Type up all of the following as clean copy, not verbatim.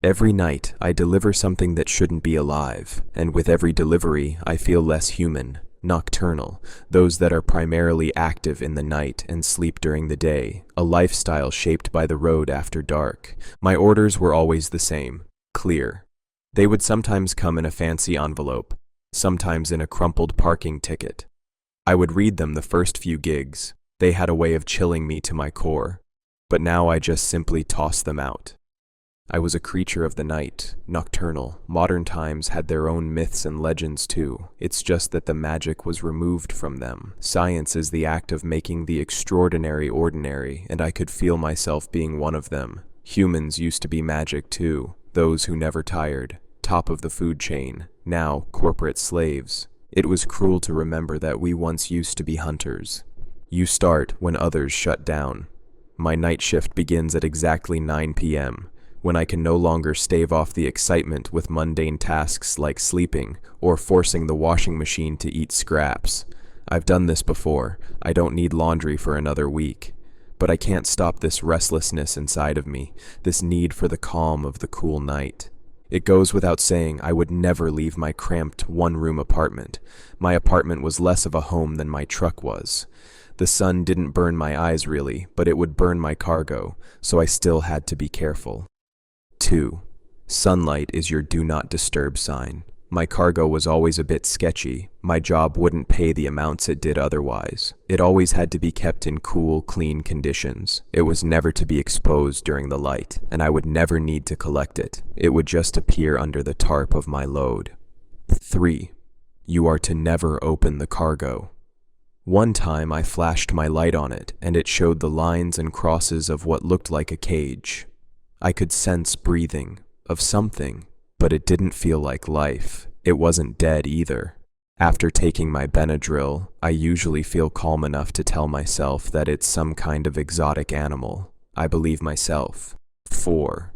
Every night, I deliver something that shouldn't be alive, and with every delivery, I feel less human, nocturnal, those that are primarily active in the night and sleep during the day, a lifestyle shaped by the road after dark. My orders were always the same, clear. They would sometimes come in a fancy envelope, sometimes in a crumpled parking ticket. I would read them the first few gigs. They had a way of chilling me to my core, but now I just simply toss them out. I was a creature of the night, nocturnal. Modern times had their own myths and legends too. It's just that the magic was removed from them. Science is the act of making the extraordinary ordinary, and I could feel myself being one of them. Humans used to be magic too, those who never tired, top of the food chain, now corporate slaves. It was cruel to remember that we once used to be hunters. You start when others shut down. My night shift begins at exactly 9 p.m., when I can no longer stave off the excitement with mundane tasks like sleeping or forcing the washing machine to eat scraps. I've done this before. I don't need laundry for another week. But I can't stop this restlessness inside of me, this need for the calm of the cool night. It goes without saying I would never leave my cramped one-room apartment. My apartment was less of a home than my truck was. The sun didn't burn my eyes really, but it would burn my cargo, so I still had to be careful. 2. Sunlight is your do not disturb sign. My cargo was always a bit sketchy. My job wouldn't pay the amounts it did otherwise. It always had to be kept in cool, clean conditions. It was never to be exposed during the light, and I would never need to collect it. It would just appear under the tarp of my load. 3. You are to never open the cargo. One time I flashed my light on it, and it showed the lines and crosses of what looked like a cage. I could sense breathing, of something, but it didn't feel like life. It wasn't dead either. After taking my Benadryl, I usually feel calm enough to tell myself that it's some kind of exotic animal. I believe myself. 4.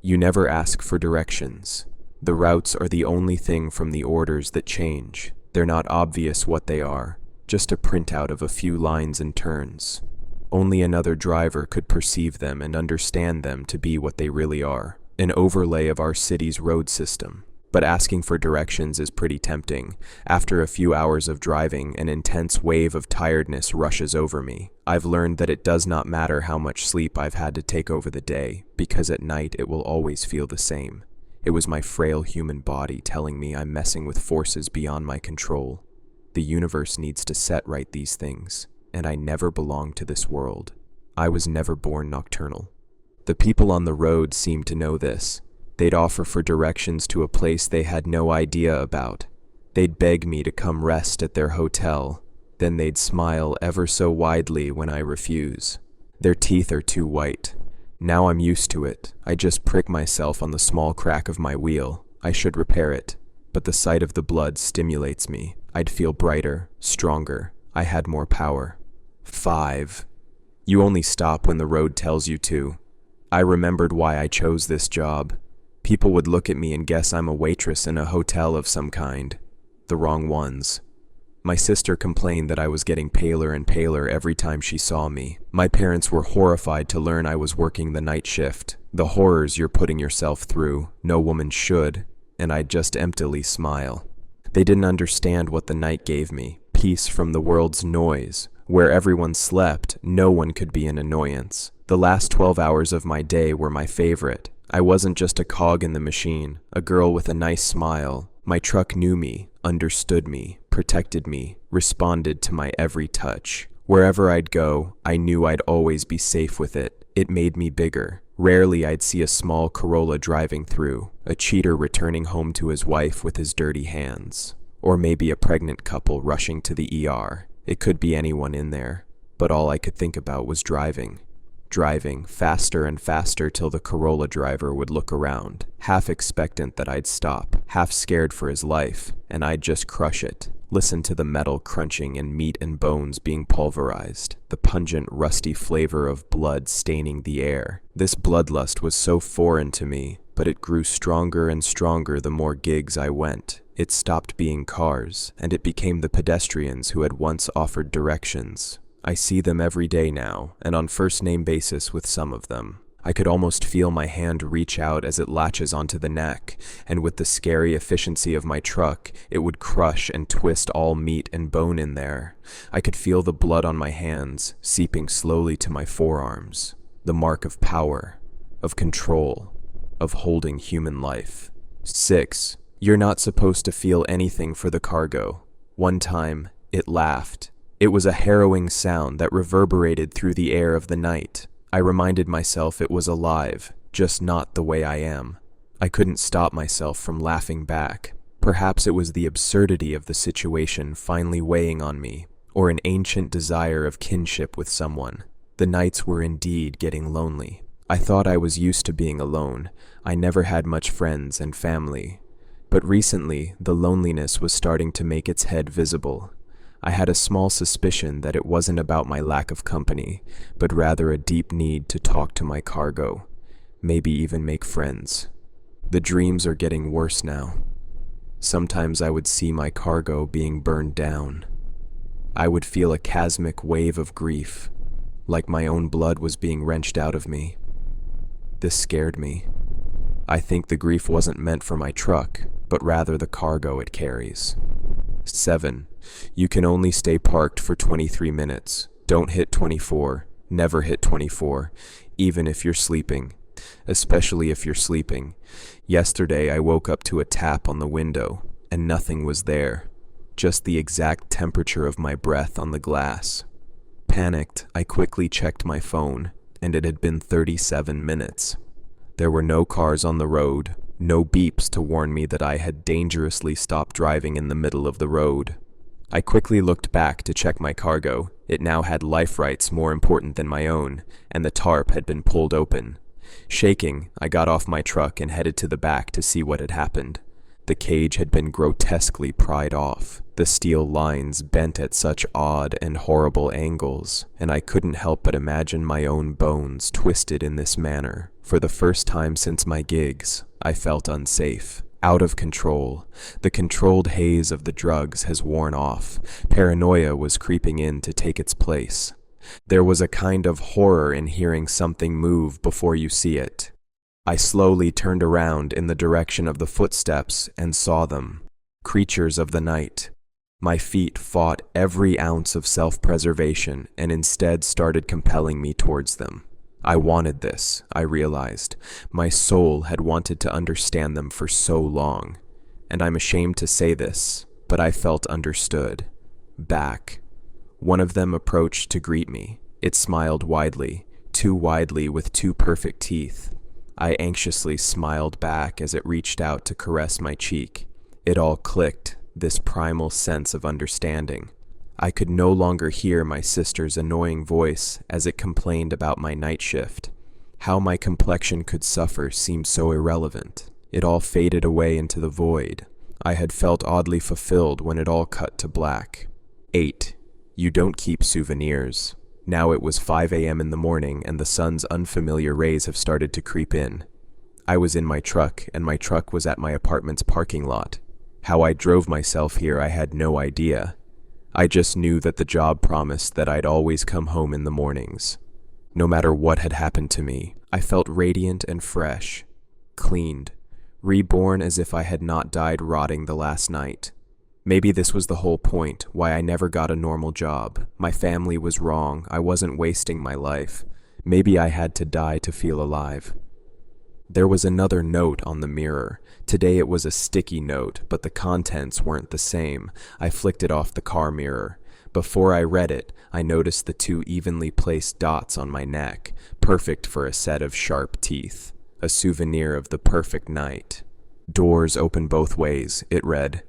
You never ask for directions. The routes are the only thing from the orders that change. They're not obvious what they are, just a printout of a few lines and turns. Only another driver could perceive them and understand them to be what they really are, an overlay of our city's road system. But asking for directions is pretty tempting. After a few hours of driving, an intense wave of tiredness rushes over me. I've learned that it does not matter how much sleep I've had to take over the day, because at night it will always feel the same. It was my frail human body telling me I'm messing with forces beyond my control. The universe needs to set right these things, and I never belonged to this world. I was never born nocturnal. The people on the road seemed to know this. They'd offer for directions to a place they had no idea about. They'd beg me to come rest at their hotel. Then they'd smile ever so widely when I refuse. Their teeth are too white. Now I'm used to it. I just prick myself on the small crack of my wheel. I should repair it. But the sight of the blood stimulates me. I'd feel brighter, stronger. I had more power. 5. You only stop when the road tells you to. I remembered why I chose this job. People would look at me and guess I'm a waitress in a hotel of some kind. The wrong ones. My sister complained that I was getting paler and paler every time she saw me. My parents were horrified to learn I was working the night shift. The horrors you're putting yourself through, no woman should, and I'd just emptily smile. They didn't understand what the night gave me. Peace from the world's noise. Where everyone slept, no one could be an annoyance. The last 12 hours of my day were my favorite. I wasn't just a cog in the machine, a girl with a nice smile. My truck knew me, understood me, protected me, responded to my every touch. Wherever I'd go, I knew I'd always be safe with it. It made me bigger. Rarely I'd see a small Corolla driving through, a cheater returning home to his wife with his dirty hands. Or maybe a pregnant couple rushing to the ER. It could be anyone in there, but all I could think about was driving. Driving faster and faster till the Corolla driver would look around, half expectant that I'd stop, half scared for his life, and I'd just crush it. Listen to the metal crunching and meat and bones being pulverized, the pungent, rusty flavor of blood staining the air. This bloodlust was so foreign to me, but it grew stronger and stronger the more gigs I went. It stopped being cars, and it became the pedestrians who had once offered directions. I see them every day now, and on first-name basis with some of them. I could almost feel my hand reach out as it latches onto the neck, and with the scary efficiency of my truck, it would crush and twist all meat and bone in there. I could feel the blood on my hands, seeping slowly to my forearms. The mark of power, of control, of holding human life. 6. You're not supposed to feel anything for the cargo. One time, it laughed. It was a harrowing sound that reverberated through the air of the night. I reminded myself it was alive, just not the way I am. I couldn't stop myself from laughing back. Perhaps it was the absurdity of the situation finally weighing on me, or an ancient desire of kinship with someone. The nights were indeed getting lonely. I thought I was used to being alone. I never had much friends and family. But recently, the loneliness was starting to make its head visible. I had a small suspicion that it wasn't about my lack of company, but rather a deep need to talk to my cargo, maybe even make friends. The dreams are getting worse now. Sometimes I would see my cargo being burned down. I would feel a chasmic wave of grief, like my own blood was being wrenched out of me. This scared me. I think the grief wasn't meant for my truck, but rather the cargo it carries. 7. You can only stay parked for 23 minutes. Don't hit 24. Never hit 24, even if you're sleeping. Especially if you're sleeping. Yesterday I woke up to a tap on the window, and nothing was there. Just the exact temperature of my breath on the glass. Panicked, I quickly checked my phone, and it had been 37 minutes. There were no cars on the road, no beeps to warn me that I had dangerously stopped driving in the middle of the road. I quickly looked back to check my cargo. It now had life rights more important than my own, and the tarp had been pulled open. Shaking, I got off my truck and headed to the back to see what had happened. The cage had been grotesquely pried off, the steel lines bent at such odd and horrible angles, and I couldn't help but imagine my own bones twisted in this manner. For the first time since my gigs, I felt unsafe, out of control. The controlled haze of the drugs has worn off. Paranoia was creeping in to take its place. There was a kind of horror in hearing something move before you see it. I slowly turned around in the direction of the footsteps and saw them. Creatures of the night. My feet fought every ounce of self-preservation and instead started compelling me towards them. I wanted this, I realized. My soul had wanted to understand them for so long. And I'm ashamed to say this, but I felt understood. Back. One of them approached to greet me. It smiled widely, too widely with two perfect teeth. I anxiously smiled back as it reached out to caress my cheek. It all clicked, this primal sense of understanding. I could no longer hear my sister's annoying voice as it complained about my night shift. How my complexion could suffer seemed so irrelevant. It all faded away into the void. I had felt oddly fulfilled when it all cut to black. 8. You don't keep souvenirs. Now it was 5 a.m. in the morning and the sun's unfamiliar rays have started to creep in. I was in my truck and my truck was at my apartment's parking lot. How I drove myself here I had no idea. I just knew that the job promised that I'd always come home in the mornings. No matter what had happened to me, I felt radiant and fresh, cleaned, reborn as if I had not died rotting the last night. Maybe this was the whole point, why I never got a normal job. My family was wrong, I wasn't wasting my life. Maybe I had to die to feel alive. There was another note on the mirror. Today it was a sticky note, but the contents weren't the same. I flicked it off the car mirror. Before I read it, I noticed the two evenly placed dots on my neck, perfect for a set of sharp teeth. A souvenir of the perfect night. Doors open both ways, it read.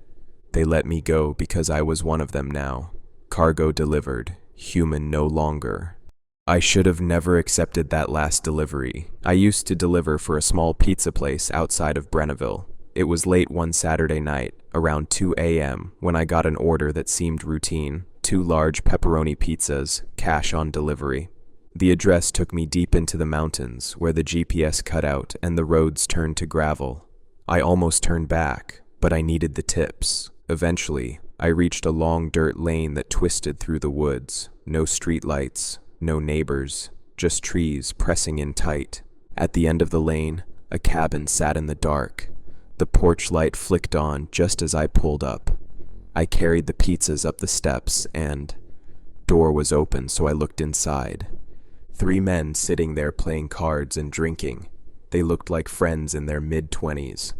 They let me go because I was one of them now. Cargo delivered, human no longer. I should have never accepted that last delivery. I used to deliver for a small pizza place outside of Brenneville. It was late one Saturday night, around 2 a.m., when I got an order that seemed routine. 2 large pepperoni pizzas, cash on delivery. The address took me deep into the mountains, where the GPS cut out and the roads turned to gravel. I almost turned back, but I needed the tips. Eventually, I reached a long dirt lane that twisted through the woods. No street lights, no neighbors, just trees pressing in tight. At the end of the lane, a cabin sat in the dark. The porch light flicked on just as I pulled up. I carried the pizzas up the steps and door was open, so I looked inside. 3 men sitting there playing cards and drinking. They looked like friends in their mid-20s,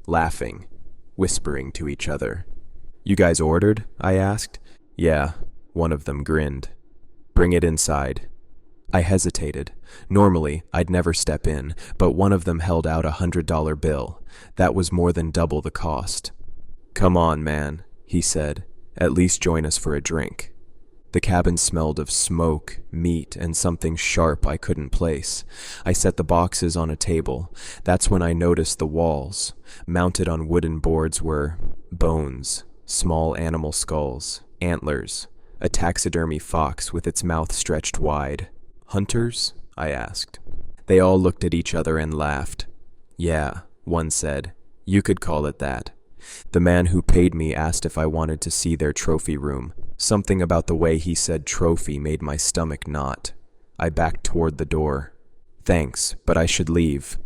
laughing, whispering to each other. "You guys ordered?" I asked. "Yeah," one of them grinned. "Bring it inside." I hesitated. Normally, I'd never step in, but one of them held out $100 bill. That was more than double the cost. "Come on, man," he said. "At least join us for a drink." The cabin smelled of smoke, meat, and something sharp I couldn't place. I set the boxes on a table. That's when I noticed the walls. Mounted on wooden boards were bones, small animal skulls, antlers, a taxidermy fox with its mouth stretched wide. "Hunters?" I asked. They all looked at each other and laughed. "Yeah," one said. "You could call it that." The man who paid me asked if I wanted to see their trophy room. Something about the way he said trophy made my stomach knot. I backed toward the door. "Thanks, but I should leave."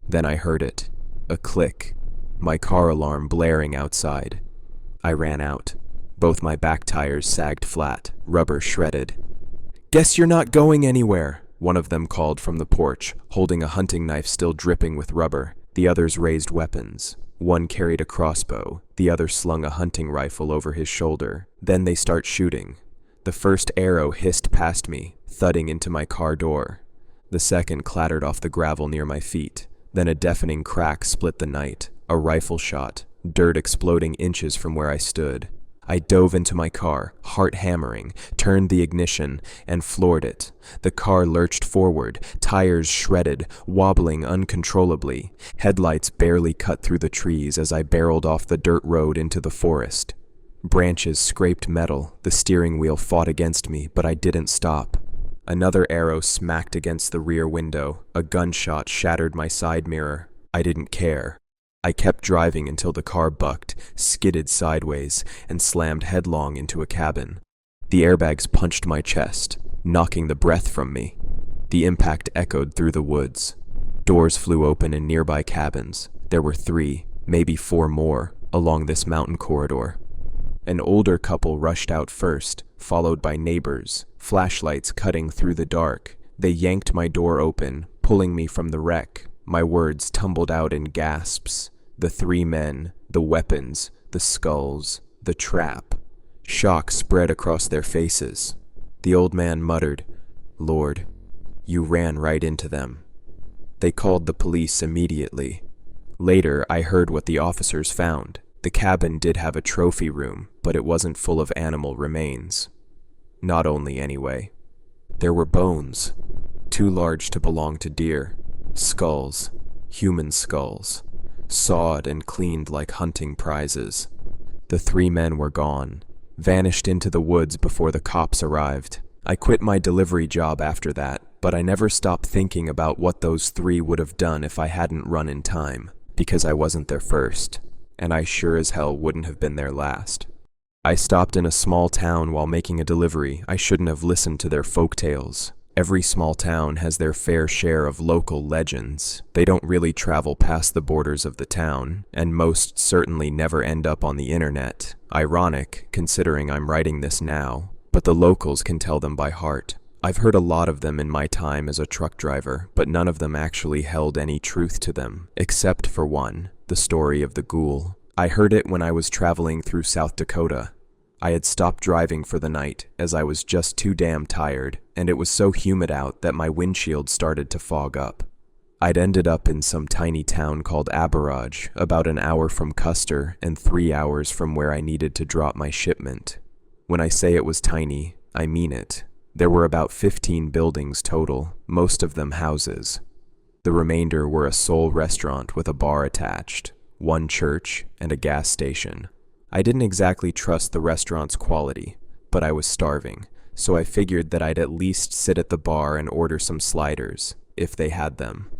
Then I heard it. A click. My car alarm blaring outside. I ran out. Both my back tires sagged flat, rubber shredded. "Guess you're not going anywhere," one of them called from the porch, holding a hunting knife still dripping with rubber. The others raised weapons. One carried a crossbow, the other slung a hunting rifle over his shoulder. Then they start shooting. The first arrow hissed past me, thudding into my car door. The second clattered off the gravel near my feet. Then a deafening crack split the night, a rifle shot, dirt exploding inches from where I stood. I dove into my car, heart hammering, turned the ignition, and floored it. The car lurched forward, tires shredded, wobbling uncontrollably. Headlights barely cut through the trees as I barreled off the dirt road into the forest. Branches scraped metal, the steering wheel fought against me, but I didn't stop. Another arrow smacked against the rear window. A gunshot shattered my side mirror. I didn't care. I kept driving until the car bucked, skidded sideways, and slammed headlong into a cabin. The airbags punched my chest, knocking the breath from me. The impact echoed through the woods. Doors flew open in nearby cabins. There were 3, maybe 4 more, along this mountain corridor. An older couple rushed out first, followed by neighbors, flashlights cutting through the dark. They yanked my door open, pulling me from the wreck. My words tumbled out in gasps. The 3 men, the weapons, the skulls, the trap. Shock spread across their faces. The old man muttered, "Lord, you ran right into them." They called the police immediately. Later, I heard what the officers found. The cabin did have a trophy room, but it wasn't full of animal remains. Not only anyway. There were bones, too large to belong to deer. Skulls, human skulls, sawed and cleaned like hunting prizes. The 3 men were gone, vanished into the woods before the cops arrived. I quit my delivery job after that, but I never stopped thinking about what those 3 would have done if I hadn't run in time, because I wasn't their first, and I sure as hell wouldn't have been their last. I stopped in a small town while making a delivery. I shouldn't have listened to their folktales. Every small town has their fair share of local legends. They don't really travel past the borders of the town, and most certainly never end up on the internet. Ironic, considering I'm writing this now, but the locals can tell them by heart. I've heard a lot of them in my time as a truck driver, but none of them actually held any truth to them, except for one, the story of the ghoul. I heard it when I was traveling through South Dakota. I had stopped driving for the night, as I was just too damn tired, and it was so humid out that my windshield started to fog up. I'd ended up in some tiny town called Aberage, about an hour from Custer and 3 hours from where I needed to drop my shipment. When I say it was tiny, I mean it. There were about 15 buildings total, most of them houses. The remainder were a sole restaurant with a bar attached, 1 church, and a gas station. I didn't exactly trust the restaurant's quality, but I was starving, so I figured that I'd at least sit at the bar and order some sliders, if they had them.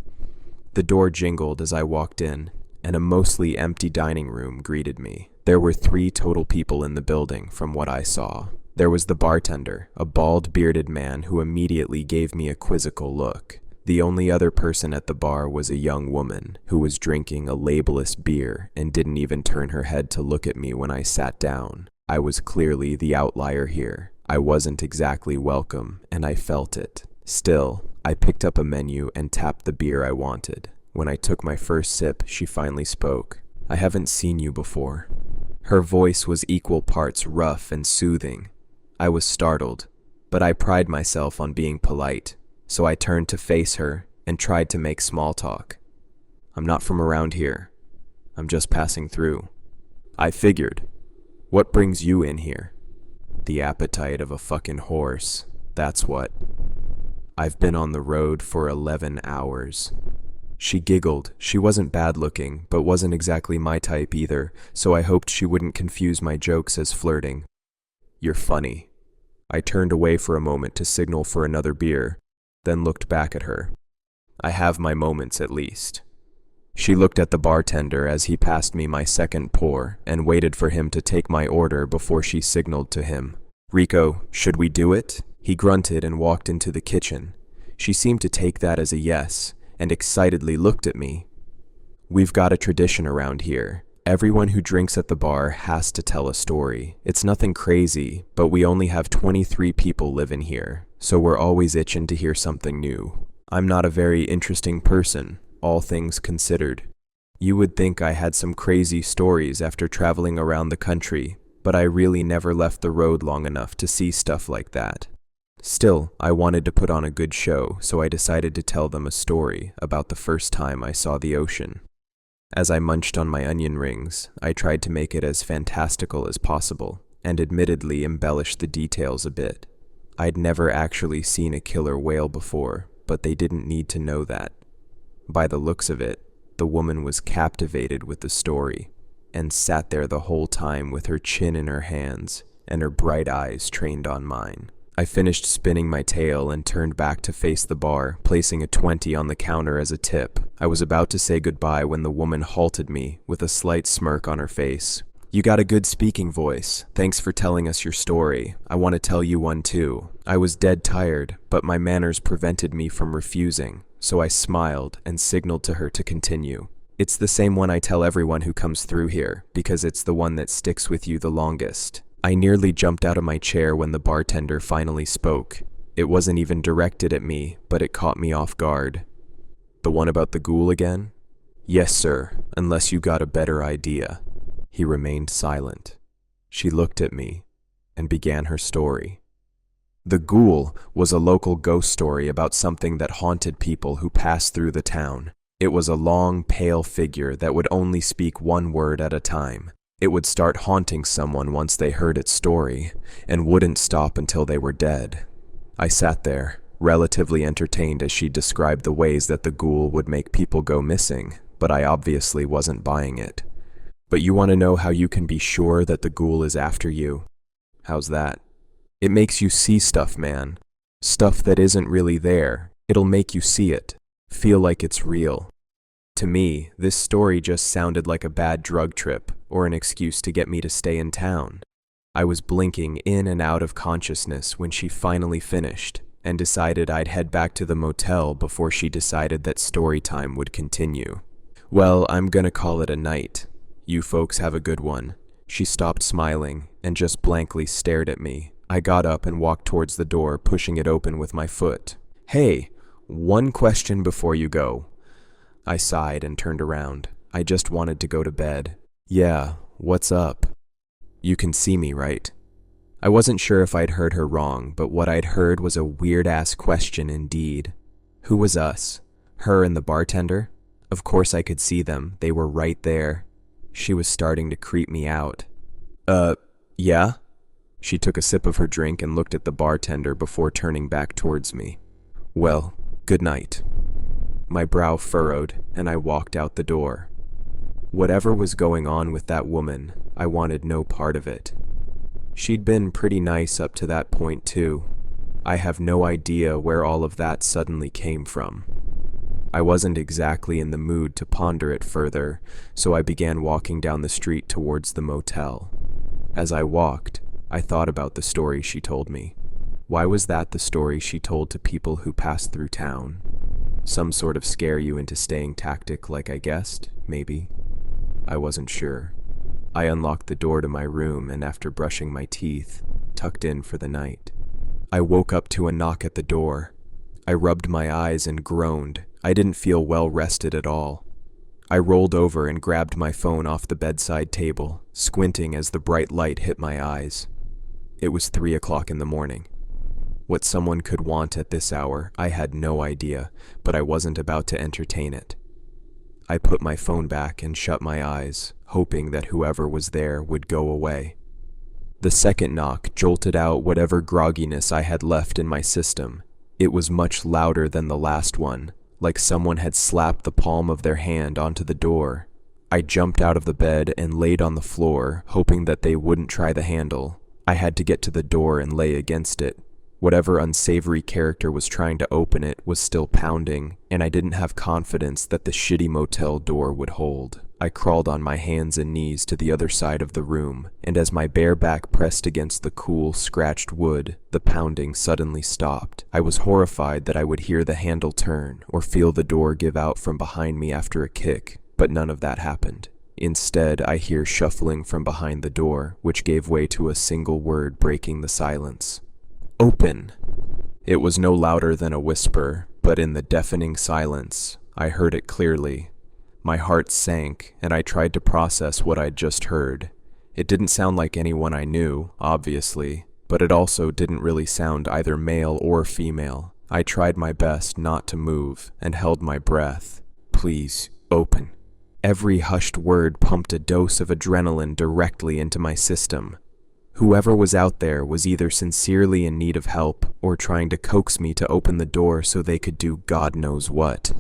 The door jingled as I walked in, and a mostly empty dining room greeted me. There were 3 total people in the building, from what I saw. There was the bartender, a bald, bearded man who immediately gave me a quizzical look. The only other person at the bar was a young woman who was drinking a labelless beer and didn't even turn her head to look at me when I sat down. I was clearly the outlier here. I wasn't exactly welcome, and I felt it. Still, I picked up a menu and tapped the beer I wanted. When I took my first sip, she finally spoke. "I haven't seen you before." Her voice was equal parts rough and soothing. I was startled, but I pride myself on being polite, so I turned to face her and tried to make small talk. "I'm not from around here. I'm just passing through." "I figured. What brings you in here?" "The appetite of a fucking horse, that's what. I've been on the road for 11 hours. She giggled. She wasn't bad looking, but wasn't exactly my type either, so I hoped she wouldn't confuse my jokes as flirting. "You're funny." I turned away for a moment to signal for another beer, then looked back at her. "I have my moments at least." She looked at the bartender as he passed me my second pour and waited for him to take my order before she signaled to him. "Rico, should we do it?" He grunted and walked into the kitchen. She seemed to take that as a yes, and excitedly looked at me. "We've got a tradition around here. Everyone who drinks at the bar has to tell a story. It's nothing crazy, but we only have 23 people living here, so we're always itching to hear something new. I'm not a very interesting person, all things considered. You would think I had some crazy stories after traveling around the country, but I really never left the road long enough to see stuff like that. Still, I wanted to put on a good show, so I decided to tell them a story about the first time I saw the ocean. As I munched on my onion rings, I tried to make it as fantastical as possible, and admittedly embellished the details a bit. I'd never actually seen a killer whale before, but they didn't need to know that. By the looks of it, the woman was captivated with the story, and sat there the whole time with her chin in her hands, and her bright eyes trained on mine. I finished spinning my tail and turned back to face the bar, placing a 20 on the counter as a tip. I was about to say goodbye when the woman halted me with a slight smirk on her face. "You got a good speaking voice. Thanks for telling us your story. I want to tell you one too." I was dead tired, but my manners prevented me from refusing, so I smiled and signaled to her to continue. "It's the same one I tell everyone who comes through here, because it's the one that sticks with you the longest." I nearly jumped out of my chair when the bartender finally spoke. It wasn't even directed at me, but it caught me off guard. "The one about the ghoul again?" "Yes, sir, unless you got a better idea." He remained silent. She looked at me and began her story. The ghoul was a local ghost story about something that haunted people who passed through the town. It was a long, pale figure that would only speak one word at a time. It would start haunting someone once they heard its story, and wouldn't stop until they were dead. I sat there, relatively entertained as she described the ways that the ghoul would make people go missing, but I obviously wasn't buying it. "But you want to know how you can be sure that the ghoul is after you?" "How's that?" "It makes you see stuff, man. Stuff that isn't really there. It'll make you see it, feel like it's real." To me, this story just sounded like a bad drug trip or an excuse to get me to stay in town. I was blinking in and out of consciousness when she finally finished and decided I'd head back to the motel before she decided that story time would continue. "Well, I'm gonna call it a night. You folks have a good one." She stopped smiling and just blankly stared at me. I got up and walked towards the door, pushing it open with my foot. "Hey, one question before you go." I sighed and turned around. I just wanted to go to bed. "Yeah, what's up?" "You can see me, right?" I wasn't sure if I'd heard her wrong, but what I'd heard was a weird-ass question indeed. Who was us? Her and the bartender? Of course I could see them. They were right there. She was starting to creep me out. Yeah?" She took a sip of her drink and looked at the bartender before turning back towards me. "Well, good night." My brow furrowed, and I walked out the door. Whatever was going on with that woman, I wanted no part of it. She'd been pretty nice up to that point, too. I have no idea where all of that suddenly came from. I wasn't exactly in the mood to ponder it further, so I began walking down the street towards the motel. As I walked, I thought about the story she told me. Why was that the story she told to people who passed through town? Some sort of scare you into staying tactic like I guessed, maybe. I wasn't sure. I unlocked the door to my room and after brushing my teeth, tucked in for the night. I woke up to a knock at the door. I rubbed my eyes and groaned. I didn't feel well rested at all. I rolled over and grabbed my phone off the bedside table, squinting as the bright light hit my eyes. It was 3 o'clock in the morning. What someone could want at this hour, I had no idea, but I wasn't about to entertain it. I put my phone back and shut my eyes, hoping that whoever was there would go away. The second knock jolted out whatever grogginess I had left in my system. It was much louder than the last one, like someone had slapped the palm of their hand onto the door. I jumped out of the bed and laid on the floor, hoping that they wouldn't try the handle. I had to get to the door and lay against it. Whatever unsavory character was trying to open it was still pounding, and I didn't have confidence that the shitty motel door would hold. I crawled on my hands and knees to the other side of the room, and as my bare back pressed against the cool, scratched wood, the pounding suddenly stopped. I was horrified that I would hear the handle turn or feel the door give out from behind me after a kick, but none of that happened. Instead, I hear shuffling from behind the door, which gave way to a single word breaking the silence. "Open!" It was no louder than a whisper, but in the deafening silence, I heard it clearly. My heart sank, and I tried to process what I'd just heard. It didn't sound like anyone I knew, obviously, but it also didn't really sound either male or female. I tried my best not to move, and held my breath. "Please, open." Every hushed word pumped a dose of adrenaline directly into my system. Whoever was out there was either sincerely in need of help or trying to coax me to open the door so they could do God knows what.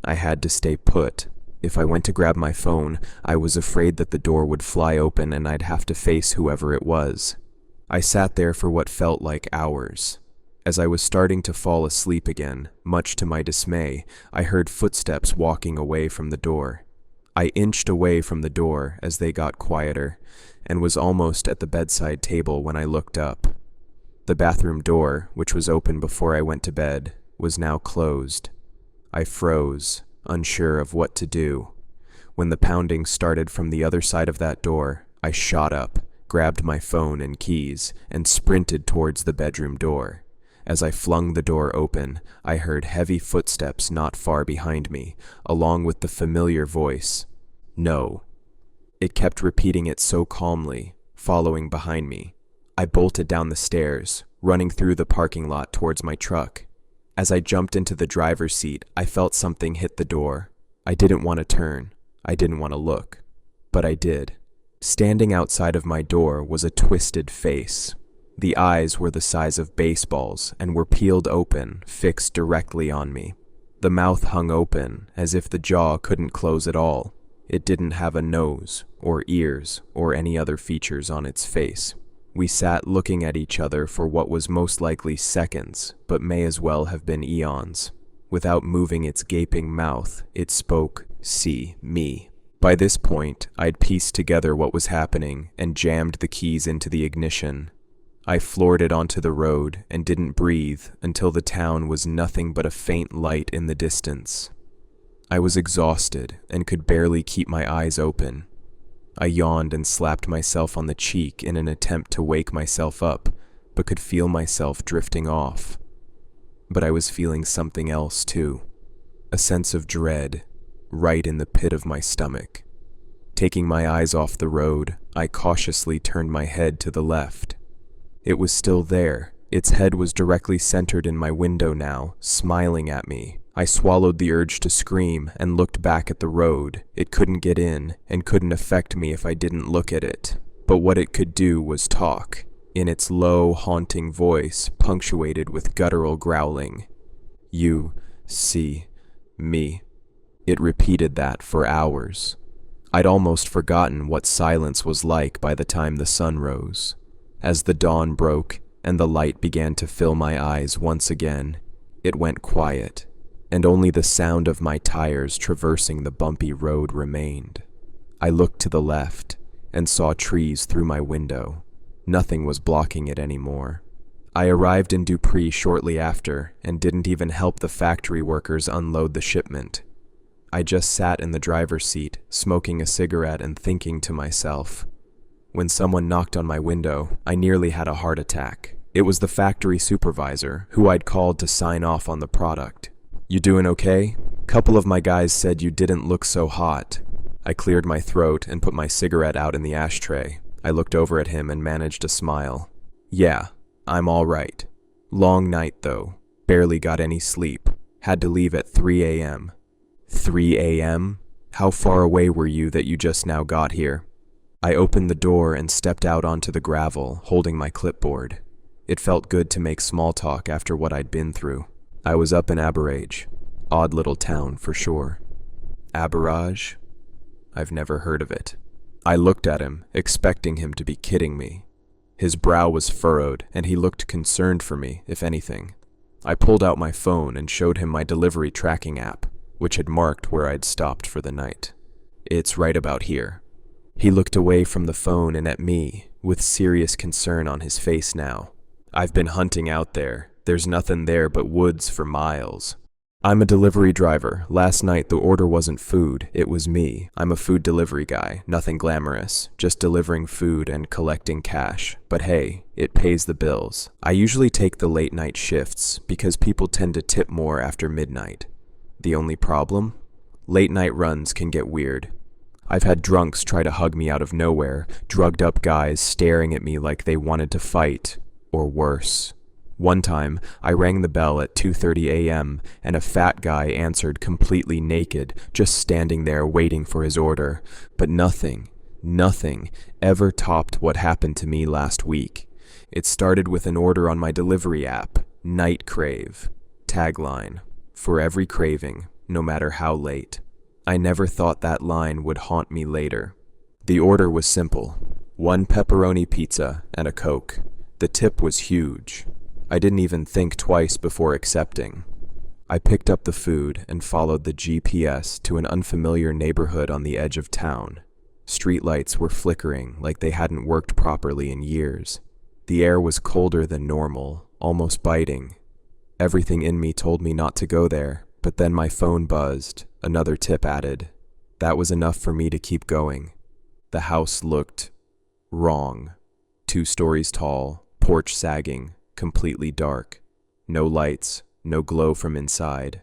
I had to stay put. If I went to grab my phone, I was afraid that the door would fly open and I'd have to face whoever it was. I sat there for what felt like hours. As I was starting to fall asleep again, much to my dismay, I heard footsteps walking away from the door. I inched away from the door as they got quieter, and was almost at the bedside table when I looked up. The bathroom door, which was open before I went to bed, was now closed. I froze, unsure of what to do. When the pounding started from the other side of that door, I shot up, grabbed my phone and keys, and sprinted towards the bedroom door. As I flung the door open, I heard heavy footsteps not far behind me, along with the familiar voice, "No." It kept repeating it so calmly, following behind me. I bolted down the stairs, running through the parking lot towards my truck. As I jumped into the driver's seat, I felt something hit the door. I didn't want to turn. I didn't want to look. But I did. Standing outside of my door was a twisted face. The eyes were the size of baseballs and were peeled open, fixed directly on me. The mouth hung open, as if the jaw couldn't close at all. It didn't have a nose, or ears, or any other features on its face. We sat looking at each other for what was most likely seconds, but may as well have been eons. Without moving its gaping mouth, it spoke, "See me." By this point, I'd pieced together what was happening and jammed the keys into the ignition. I floored it onto the road and didn't breathe until the town was nothing but a faint light in the distance. I was exhausted and could barely keep my eyes open. I yawned and slapped myself on the cheek in an attempt to wake myself up, but could feel myself drifting off. But I was feeling something else too, a sense of dread, right in the pit of my stomach. Taking my eyes off the road, I cautiously turned my head to the left. It was still there. Its head was directly centered in my window now, smiling at me. I swallowed the urge to scream and looked back at the road. It couldn't get in and couldn't affect me if I didn't look at it. But what it could do was talk, in its low, haunting voice, punctuated with guttural growling. "You see me." It repeated that for hours. I'd almost forgotten what silence was like by the time the sun rose. As the dawn broke and the light began to fill my eyes once again, it went quiet, and only the sound of my tires traversing the bumpy road remained. I looked to the left and saw trees through my window. Nothing was blocking it anymore. I arrived in Dupree shortly after and didn't even help the factory workers unload the shipment. I just sat in the driver's seat, smoking a cigarette and thinking to myself. When someone knocked on my window, I nearly had a heart attack. It was the factory supervisor, who I'd called to sign off on the product. "You doing okay? Couple of my guys said you didn't look so hot." I cleared my throat and put my cigarette out in the ashtray. I looked over at him and managed a smile. "Yeah, I'm all right. Long night, though. Barely got any sleep. Had to leave at 3 a.m. 3 a.m.? How far away were you that you just now got here?" I opened the door and stepped out onto the gravel, holding my clipboard. It felt good to make small talk after what I'd been through. I was up in Aberage. Odd little town, for sure. Aberage? I've never heard of it. I looked at him, expecting him to be kidding me. His brow was furrowed, and he looked concerned for me, if anything. I pulled out my phone and showed him my delivery tracking app, which had marked where I'd stopped for the night. "It's right about here." He looked away from the phone and at me, with serious concern on his face now. "I've been hunting out there. There's nothing there but woods for miles." "I'm a delivery driver. Last night the order wasn't food, it was me. I'm a food delivery guy, nothing glamorous, just delivering food and collecting cash. But hey, it pays the bills. I usually take the late night shifts because people tend to tip more after midnight. The only problem? Late night runs can get weird. I've had drunks try to hug me out of nowhere, drugged up guys staring at me like they wanted to fight, or worse. One time, I rang the bell at 2:30 a.m. and a fat guy answered completely naked, just standing there waiting for his order. But nothing ever topped what happened to me last week. It started with an order on my delivery app, Night Crave. Tagline, "For every craving, no matter how late." I never thought that line would haunt me later. The order was simple: 1 pepperoni pizza and a Coke. The tip was huge. I didn't even think twice before accepting. I picked up the food and followed the GPS to an unfamiliar neighborhood on the edge of town. Streetlights were flickering like they hadn't worked properly in years. The air was colder than normal, almost biting. Everything in me told me not to go there, but then my phone buzzed, another tip added. That was enough for me to keep going. The house looked wrong. 2 stories tall, porch sagging, completely dark. No lights, no glow from inside.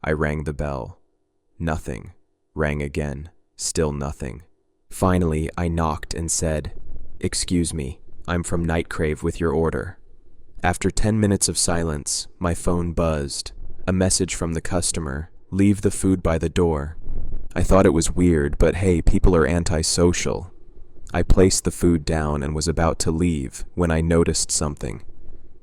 I rang the bell. Nothing. Rang again. Still nothing. Finally, I knocked and said, "Excuse me, I'm from Night Crave with your order." After 10 minutes of silence, my phone buzzed. A message from the customer, "Leave the food by the door." I thought it was weird, but hey, people are antisocial. I placed the food down and was about to leave when I noticed something.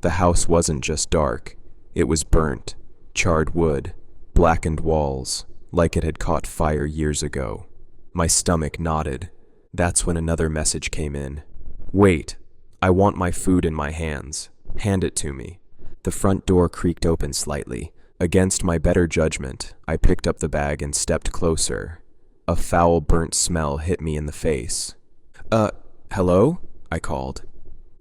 The house wasn't just dark. It was burnt, charred wood, blackened walls, like it had caught fire years ago. My stomach knotted. That's when another message came in. "Wait, I want my food in my hands. Hand it to me." The front door creaked open slightly. Against my better judgment, I picked up the bag and stepped closer. A foul burnt smell hit me in the face. Hello?" I called.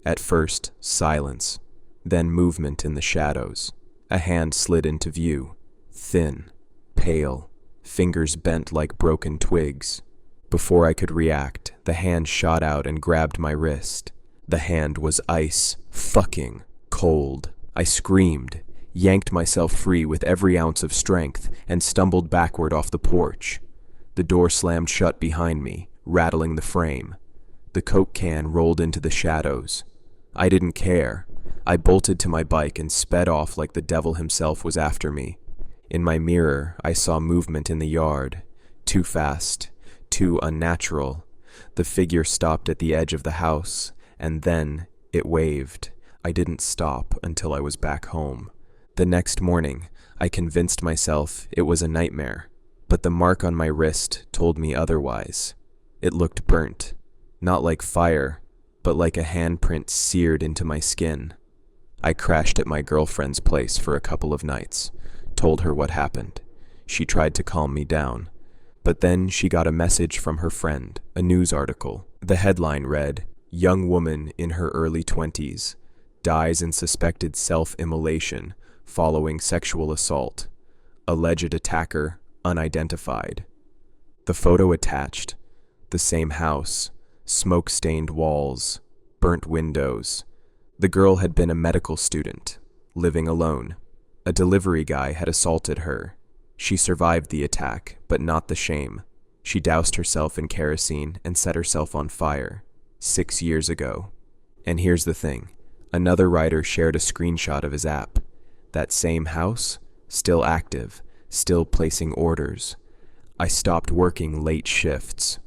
At first, silence. Then movement in the shadows. A hand slid into view. Thin, pale, fingers bent like broken twigs. Before I could react, the hand shot out and grabbed my wrist. The hand was ice, fucking cold. I screamed, yanked myself free with every ounce of strength, and stumbled backward off the porch. The door slammed shut behind me, rattling the frame. The Coke can rolled into the shadows. I didn't care. I bolted to my bike and sped off like the devil himself was after me. In my mirror, I saw movement in the yard. Too fast, too unnatural. The figure stopped at the edge of the house, and then it waved. I didn't stop until I was back home. The next morning, I convinced myself it was a nightmare, but the mark on my wrist told me otherwise. It looked burnt, not like fire, but like a handprint seared into my skin. I crashed at my girlfriend's place for a couple of nights, told her what happened. She tried to calm me down, but then she got a message from her friend, a news article. The headline read, "Young woman in her early 20s, dies in suspected self-immolation following sexual assault. Alleged attacker unidentified. The photo attached: the same house, smoke-stained walls, burnt windows. The girl had been a medical student, living alone. A delivery guy had assaulted her. She survived the attack, but not the shame. She doused herself in kerosene and set herself on fire 6 years ago. And here's the thing. Another writer shared a screenshot of his app. That same house, still active, still placing orders. I stopped working late shifts.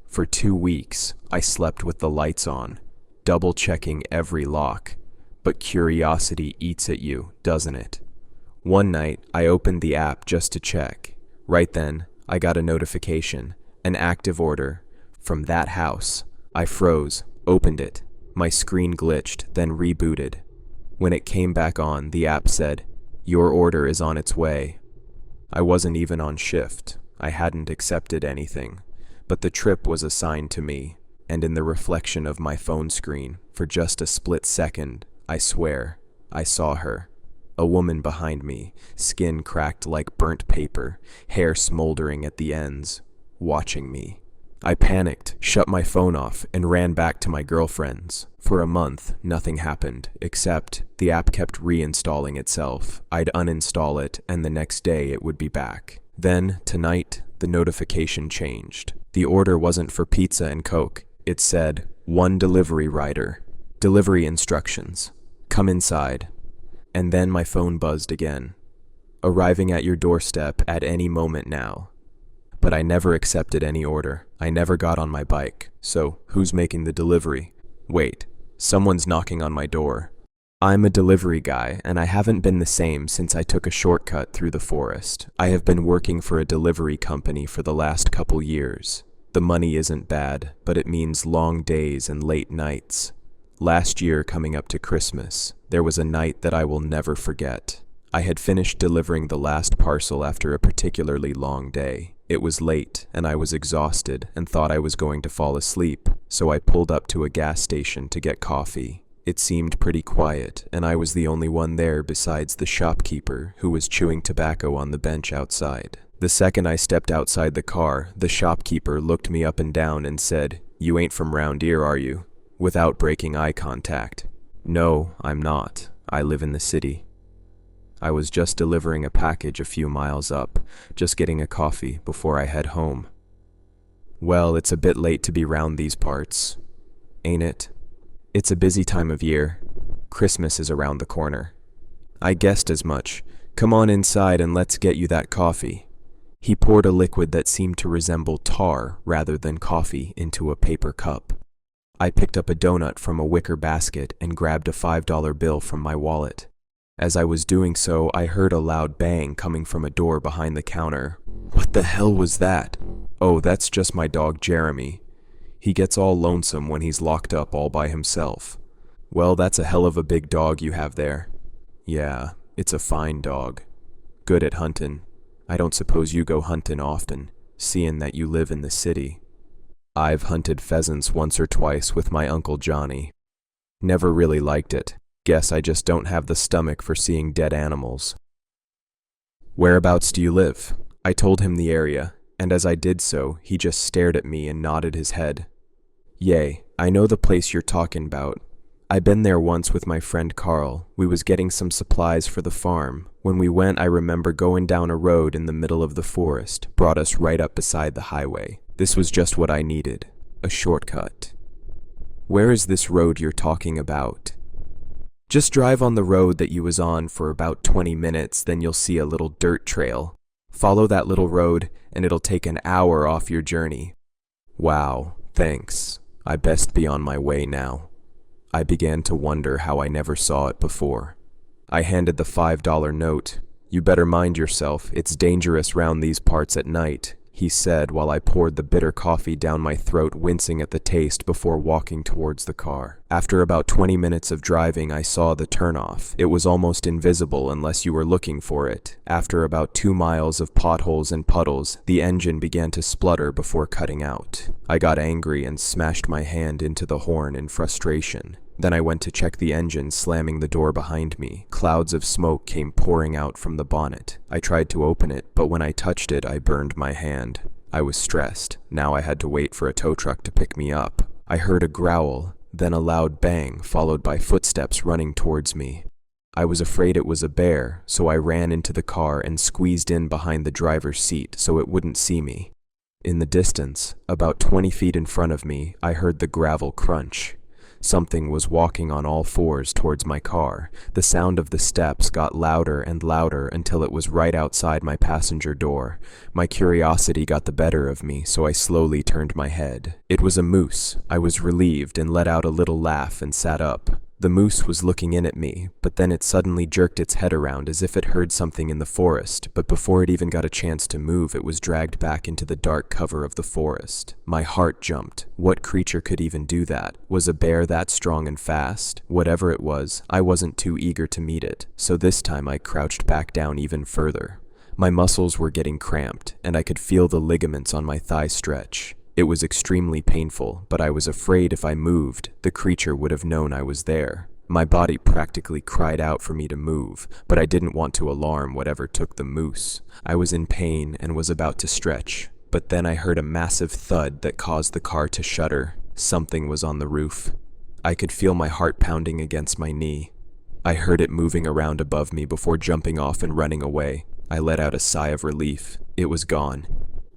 For 2 weeks, I slept with the lights on, double-checking every lock. But curiosity eats at you, doesn't it? One night, I opened the app just to check. Right then, I got a notification, an active order, from that house. I froze, opened it. My screen glitched, then rebooted. When it came back on, the app said, "Your order is on its way." I wasn't even on shift. I hadn't accepted anything. But the trip was assigned to me, and in the reflection of my phone screen, for just a split second, I swear, I saw her. A woman behind me, skin cracked like burnt paper, hair smoldering at the ends, watching me. I panicked, shut my phone off, and ran back to my girlfriend's. For a month, nothing happened, except the app kept reinstalling itself. I'd uninstall it, and the next day it would be back. Then, tonight, the notification changed. The order wasn't for pizza and Coke. It said, "One delivery rider. Delivery instructions. Come inside." And then my phone buzzed again. Arriving at your doorstep at any moment now. But I never accepted any order. I never got on my bike. So, who's making the delivery? Wait, someone's knocking on my door. I'm a delivery guy, and I haven't been the same since I took a shortcut through the forest. I have been working for a delivery company for the last couple years. The money isn't bad, but it means long days and late nights. Last year, coming up to Christmas, there was a night that I will never forget. I had finished delivering the last parcel after a particularly long day. It was late, and I was exhausted and thought I was going to fall asleep, so I pulled up to a gas station to get coffee. It seemed pretty quiet, and I was the only one there besides the shopkeeper, who was chewing tobacco on the bench outside. The second I stepped outside the car, the shopkeeper looked me up and down and said, "You ain't from round here, are you?" Without breaking eye contact. "No, I'm not. I live in the city." I was just delivering a package a few miles up, just getting a coffee before I head home. Well, it's a bit late to be round these parts, ain't it? It's a busy time of year. Christmas is around the corner. I guessed as much. Come on inside and let's get you that coffee. He poured a liquid that seemed to resemble tar rather than coffee into a paper cup. I picked up a donut from a wicker basket and grabbed a $5 bill from my wallet. As I was doing so, I heard a loud bang coming from a door behind the counter. What the hell was that? Oh, that's just my dog Jeremy. He gets all lonesome when he's locked up all by himself. Well, that's a hell of a big dog you have there. Yeah, it's a fine dog. Good at huntin'. I don't suppose you go huntin' often, seeing that you live in the city. I've hunted pheasants once or twice with my Uncle Johnny. Never really liked it. Guess I just don't have the stomach for seeing dead animals. Whereabouts do you live? I told him the area, and as I did so, he just stared at me and nodded his head. Yay, I know the place you're talking about. I been there once with my friend Carl. We was getting some supplies for the farm. When we went, I remember going down a road in the middle of the forest, brought us right up beside the highway. This was just what I needed, a shortcut. Where is this road you're talking about? Just drive on the road that you was on for about 20 minutes, then you'll see a little dirt trail. Follow that little road, and it'll take an hour off your journey. Wow, thanks. I best be on my way now. I began to wonder how I never saw it before. I handed the $5 note. You better mind yourself, it's dangerous round these parts at night, he said while I poured the bitter coffee down my throat, wincing at the taste before walking towards the car. After about 20 minutes of driving, I saw the turnoff. It was almost invisible unless you were looking for it. After about 2 miles of potholes and puddles, the engine began to splutter before cutting out. I got angry and smashed my hand into the horn in frustration. Then I went to check the engine, slamming the door behind me. Clouds of smoke came pouring out from the bonnet. I tried to open it, but when I touched it, I burned my hand. I was stressed. Now I had to wait for a tow truck to pick me up. I heard a growl, then a loud bang, followed by footsteps running towards me. I was afraid it was a bear, so I ran into the car and squeezed in behind the driver's seat so it wouldn't see me. In the distance, about 20 feet in front of me, I heard the gravel crunch. Something was walking on all fours towards my car. The sound of the steps got louder and louder until it was right outside my passenger door. My curiosity got the better of me, so I slowly turned my head. It was a moose. I was relieved and let out a little laugh and sat up. The moose was looking in at me, but then it suddenly jerked its head around as if it heard something in the forest, but before it even got a chance to move, it was dragged back into the dark cover of the forest. My heart jumped. What creature could even do that? Was a bear that strong and fast? Whatever it was, I wasn't too eager to meet it, so this time I crouched back down even further. My muscles were getting cramped, and I could feel the ligaments on my thigh stretch. It was extremely painful, but I was afraid if I moved, the creature would have known I was there. My body practically cried out for me to move, but I didn't want to alarm whatever took the moose. I was in pain and was about to stretch, but then I heard a massive thud that caused the car to shudder. Something was on the roof. I could feel my heart pounding against my knee. I heard it moving around above me before jumping off and running away. I let out a sigh of relief. It was gone.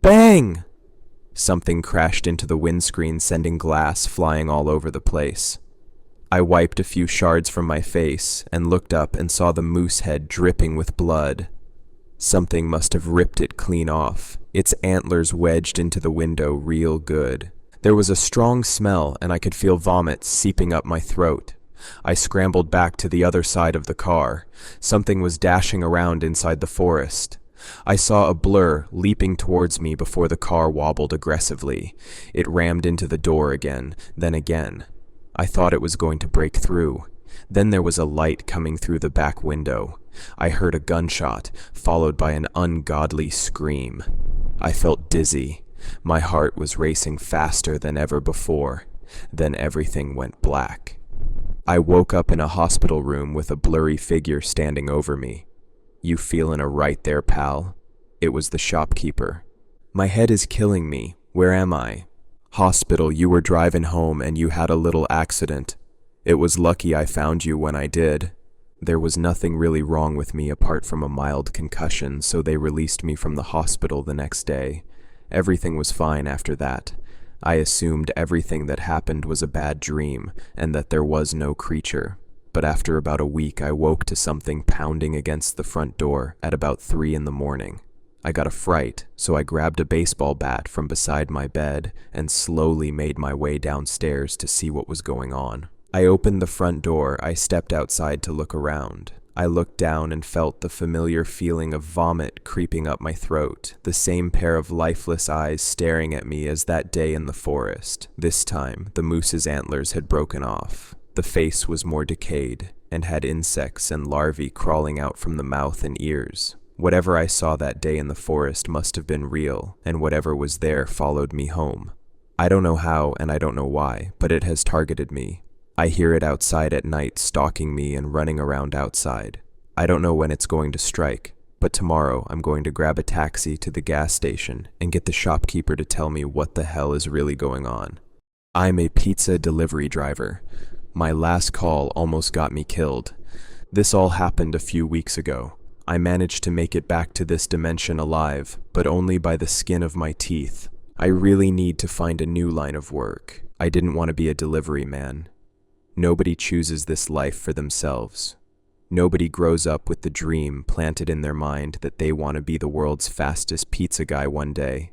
Bang! Something crashed into the windscreen, sending glass flying all over the place. I wiped a few shards from my face and looked up and saw the moose head dripping with blood. Something must have ripped it clean off. Its antlers wedged into the window real good. There was a strong smell and I could feel vomit seeping up my throat. I scrambled back to the other side of the car. Something was dashing around inside the forest. I saw a blur leaping towards me before the car wobbled aggressively. It rammed into the door again, then again. I thought it was going to break through. Then there was a light coming through the back window. I heard a gunshot, followed by an ungodly scream. I felt dizzy. My heart was racing faster than ever before. Then everything went black. I woke up in a hospital room with a blurry figure standing over me. "You feelin' a right there, pal?" It was the shopkeeper. "My head is killing me. Where am I?" "Hospital, you were driving home and you had a little accident. It was lucky I found you when I did." There was nothing really wrong with me apart from a mild concussion, so they released me from the hospital the next day. Everything was fine after that. I assumed everything that happened was a bad dream and that there was no creature. But after about a week, I woke to something pounding against the front door at about 3 in the morning. I got a fright, so I grabbed a baseball bat from beside my bed and slowly made my way downstairs to see what was going on. I opened the front door. I stepped outside to look around. I looked down and felt the familiar feeling of vomit creeping up my throat, the same pair of lifeless eyes staring at me as that day in the forest. This time, the moose's antlers had broken off. The face was more decayed and had insects and larvae crawling out from the mouth and ears. Whatever I saw that day in the forest must have been real, and whatever was there followed me home. I don't know how and I don't know why, but it has targeted me. I hear it outside at night stalking me and running around outside. I don't know when it's going to strike, but tomorrow I'm going to grab a taxi to the gas station and get the shopkeeper to tell me what the hell is really going on. I'm a pizza delivery driver. My last call almost got me killed. This all happened a few weeks ago. I managed to make it back to this dimension alive, but only by the skin of my teeth. I really need to find a new line of work. I didn't want to be a delivery man. Nobody chooses this life for themselves. Nobody grows up with the dream planted in their mind that they want to be the world's fastest pizza guy one day.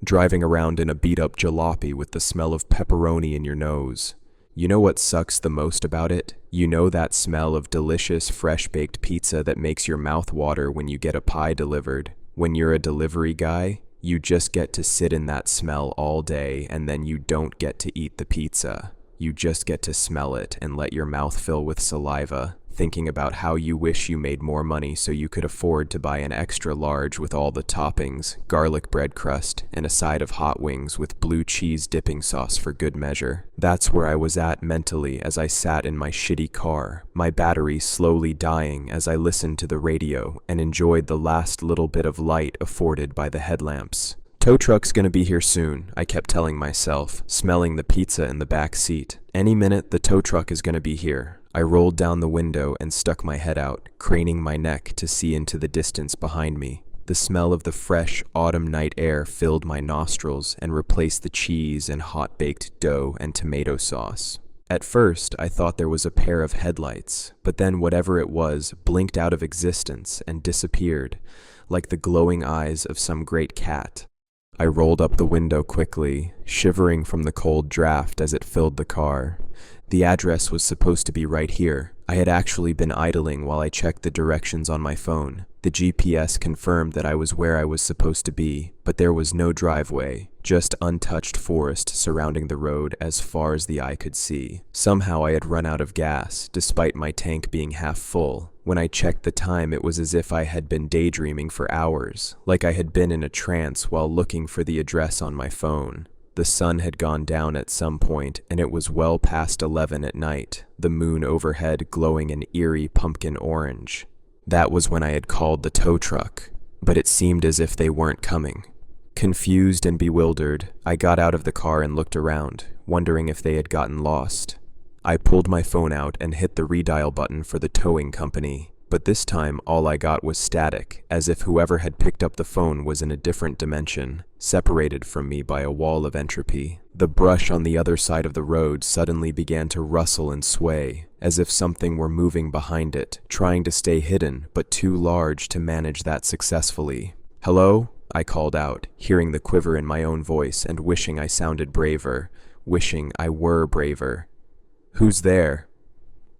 Driving around in a beat-up jalopy with the smell of pepperoni in your nose. You know what sucks the most about it? You know that smell of delicious, fresh-baked pizza that makes your mouth water when you get a pie delivered. When you're a delivery guy, you just get to sit in that smell all day and then you don't get to eat the pizza. You just get to smell it and let your mouth fill with saliva, thinking about how you wish you made more money so you could afford to buy an extra large with all the toppings, garlic bread crust, and a side of hot wings with blue cheese dipping sauce for good measure. That's where I was at mentally as I sat in my shitty car, my battery slowly dying as I listened to the radio and enjoyed the last little bit of light afforded by the headlamps. Tow truck's gonna be here soon, I kept telling myself, smelling the pizza in the back seat. Any minute, the tow truck is gonna be here. I rolled down the window and stuck my head out, craning my neck to see into the distance behind me. The smell of the fresh autumn night air filled my nostrils and replaced the cheese and hot-baked dough and tomato sauce. At first, I thought there was a pair of headlights, but then whatever it was blinked out of existence and disappeared, like the glowing eyes of some great cat. I rolled up the window quickly, shivering from the cold draft as it filled the car. The address was supposed to be right here. I had actually been idling while I checked the directions on my phone. The GPS confirmed that I was where I was supposed to be, but there was no driveway, just untouched forest surrounding the road as far as the eye could see. Somehow I had run out of gas, despite my tank being half full. When I checked the time, it was as if I had been daydreaming for hours, like I had been in a trance while looking for the address on my phone. The sun had gone down at some point, and it was well past 11 at night, the moon overhead glowing an eerie pumpkin orange. That was when I had called the tow truck, but it seemed as if they weren't coming. Confused and bewildered, I got out of the car and looked around, wondering if they had gotten lost. I pulled my phone out and hit the redial button for the towing company, but this time all I got was static, as if whoever had picked up the phone was in a different dimension, separated from me by a wall of entropy. The brush on the other side of the road suddenly began to rustle and sway, as if something were moving behind it, trying to stay hidden, but too large to manage that successfully. "Hello?" I called out, hearing the quiver in my own voice and wishing I sounded braver, wishing I were braver. "Who's there?"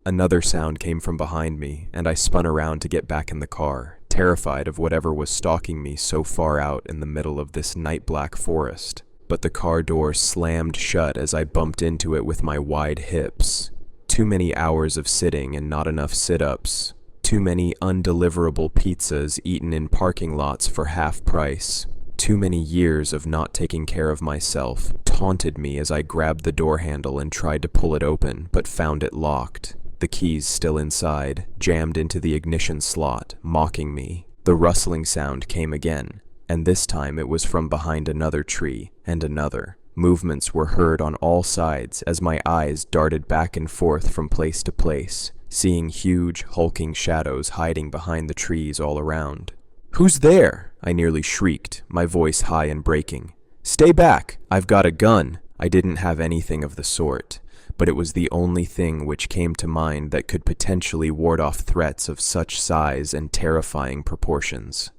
Another sound came from behind me, and I spun around to get back in the car, terrified of whatever was stalking me so far out in the middle of this night-black forest. But the car door slammed shut as I bumped into it with my wide hips. Too many hours of sitting and not enough sit-ups. Too many undeliverable pizzas eaten in parking lots for half price. Too many years of not taking care of myself taunted me as I grabbed the door handle and tried to pull it open, but found it locked. The keys still inside, jammed into the ignition slot, mocking me. The rustling sound came again, and this time it was from behind another tree, and another. Movements were heard on all sides as my eyes darted back and forth from place to place, seeing huge, hulking shadows hiding behind the trees all around. "Who's there?" I nearly shrieked, my voice high and breaking. "Stay back! I've got a gun!" I didn't have anything of the sort, but it was the only thing which came to mind that could potentially ward off threats of such size and terrifying proportions.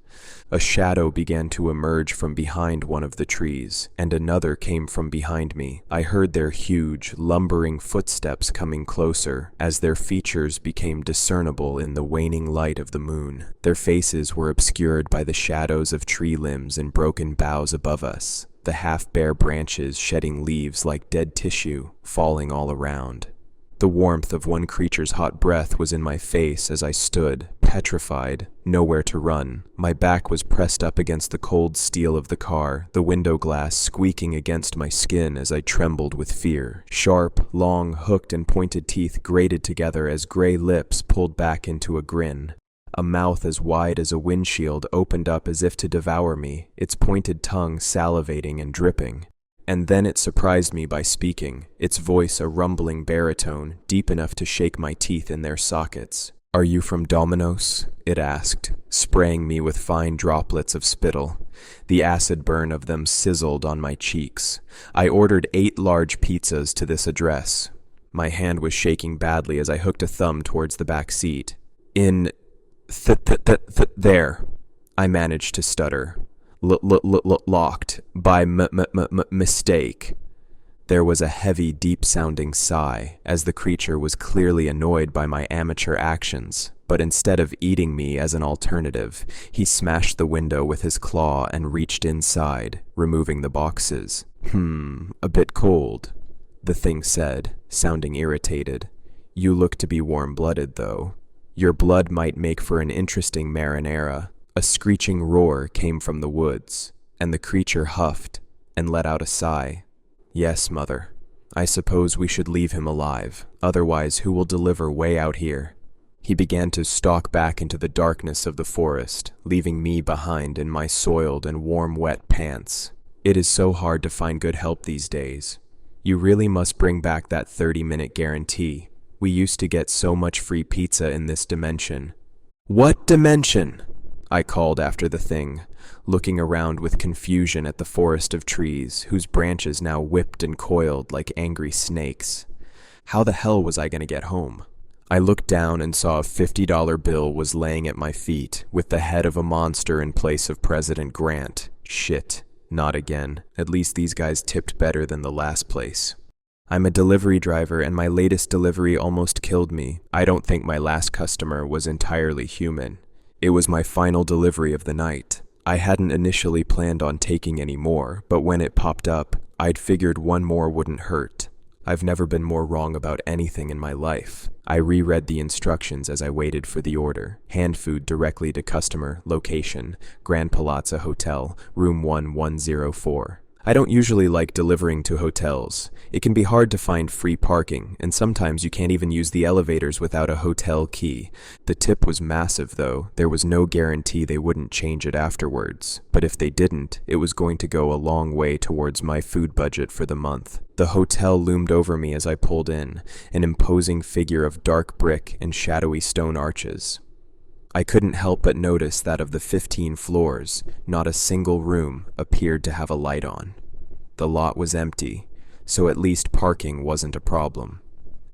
A shadow began to emerge from behind one of the trees, and another came from behind me. I heard their huge, lumbering footsteps coming closer, as their features became discernible in the waning light of the moon. Their faces were obscured by the shadows of tree limbs and broken boughs above us, the half-bare branches shedding leaves like dead tissue, falling all around. The warmth of one creature's hot breath was in my face as I stood, petrified, nowhere to run. My back was pressed up against the cold steel of the car, the window glass squeaking against my skin as I trembled with fear. Sharp, long, hooked and pointed teeth grated together as gray lips pulled back into a grin. A mouth as wide as a windshield opened up as if to devour me, its pointed tongue salivating and dripping. And then it surprised me by speaking, its voice a rumbling baritone, deep enough to shake my teeth in their sockets. "Are you from Domino's?" it asked, spraying me with fine droplets of spittle. The acid burn of them sizzled on my cheeks. I ordered 8 large pizzas to this address. My hand was shaking badly as I hooked a thumb towards the back seat. There, I managed to stutter. Locked by mistake. There was a heavy, deep-sounding sigh, as the creature was clearly annoyed by my amateur actions, but instead of eating me as an alternative, he smashed the window with his claw and reached inside, removing the boxes. A bit cold. the thing said, sounding irritated. You look to be warm-blooded, though. Your blood might make for an interesting marinara. A screeching roar came from the woods, and the creature huffed and let out a sigh. Yes, mother. I suppose we should leave him alive, otherwise who will deliver way out here? He began to stalk back into the darkness of the forest, leaving me behind in my soiled and warm wet pants. It is so hard to find good help these days. You really must bring back that 30-minute guarantee. We used to get so much free pizza in this dimension. What dimension? I called after the thing, looking around with confusion at the forest of trees, whose branches now whipped and coiled like angry snakes. How the hell was I going to get home? I looked down and saw a $50 bill was laying at my feet, with the head of a monster in place of President Grant. Shit, not again. At least these guys tipped better than the last place. I'm a delivery driver, and my latest delivery almost killed me. I don't think my last customer was entirely human. It was my final delivery of the night. I hadn't initially planned on taking any more, but when it popped up, I'd figured one more wouldn't hurt. I've never been more wrong about anything in my life. I reread the instructions as I waited for the order. Hand food directly to customer, location, Grand Palazzo Hotel, room 1104. I don't usually like delivering to hotels. It can be hard to find free parking, and sometimes you can't even use the elevators without a hotel key. The tip was massive, though. There was no guarantee they wouldn't change it afterwards. But if they didn't, it was going to go a long way towards my food budget for the month. The hotel loomed over me as I pulled in, an imposing figure of dark brick and shadowy stone arches. I couldn't help but notice that of the 15 floors, not a single room appeared to have a light on. The lot was empty, so at least parking wasn't a problem.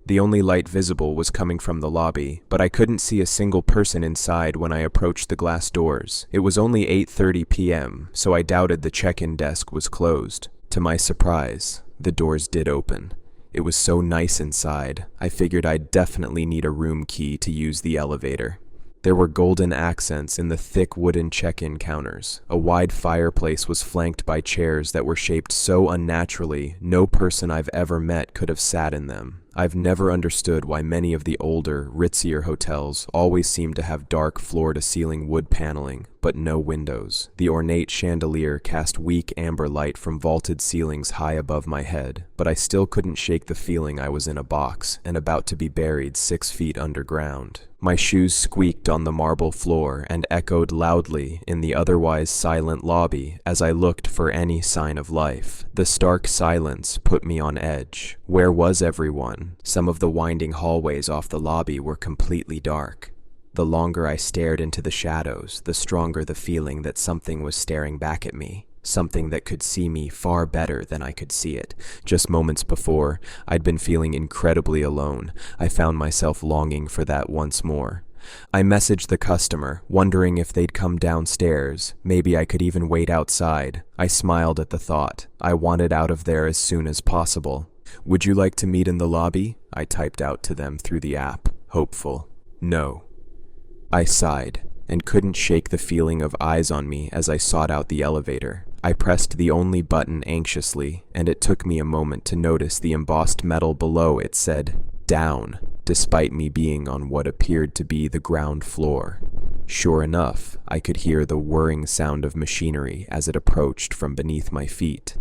The only light visible was coming from the lobby, but I couldn't see a single person inside when I approached the glass doors. It was only 8:30 p.m., so I doubted the check-in desk was closed. To my surprise, the doors did open. It was so nice inside, I figured I'd definitely need a room key to use the elevator. There were golden accents in the thick wooden check-in counters. A wide fireplace was flanked by chairs that were shaped so unnaturally, no person I've ever met could have sat in them. I've never understood why many of the older, ritzier hotels always seem to have dark floor-to-ceiling wood paneling, but no windows. The ornate chandelier cast weak amber light from vaulted ceilings high above my head, but I still couldn't shake the feeling I was in a box and about to be buried 6 feet underground. My shoes squeaked on the marble floor and echoed loudly in the otherwise silent lobby as I looked for any sign of life. The stark silence put me on edge. Where was everyone? Some of the winding hallways off the lobby were completely dark. The longer I stared into the shadows, the stronger the feeling that something was staring back at me. Something that could see me far better than I could see it. Just moments before, I'd been feeling incredibly alone. I found myself longing for that once more. I messaged the customer, wondering if they'd come downstairs. Maybe I could even wait outside. I smiled at the thought. I wanted out of there as soon as possible. Would you like to meet in the lobby? I typed out to them through the app, hopeful. No. I sighed and couldn't shake the feeling of eyes on me as I sought out the elevator. I pressed the only button anxiously, and it took me a moment to notice the embossed metal below it said, "Down," despite me being on what appeared to be the ground floor. Sure enough, I could hear the whirring sound of machinery as it approached from beneath my feet.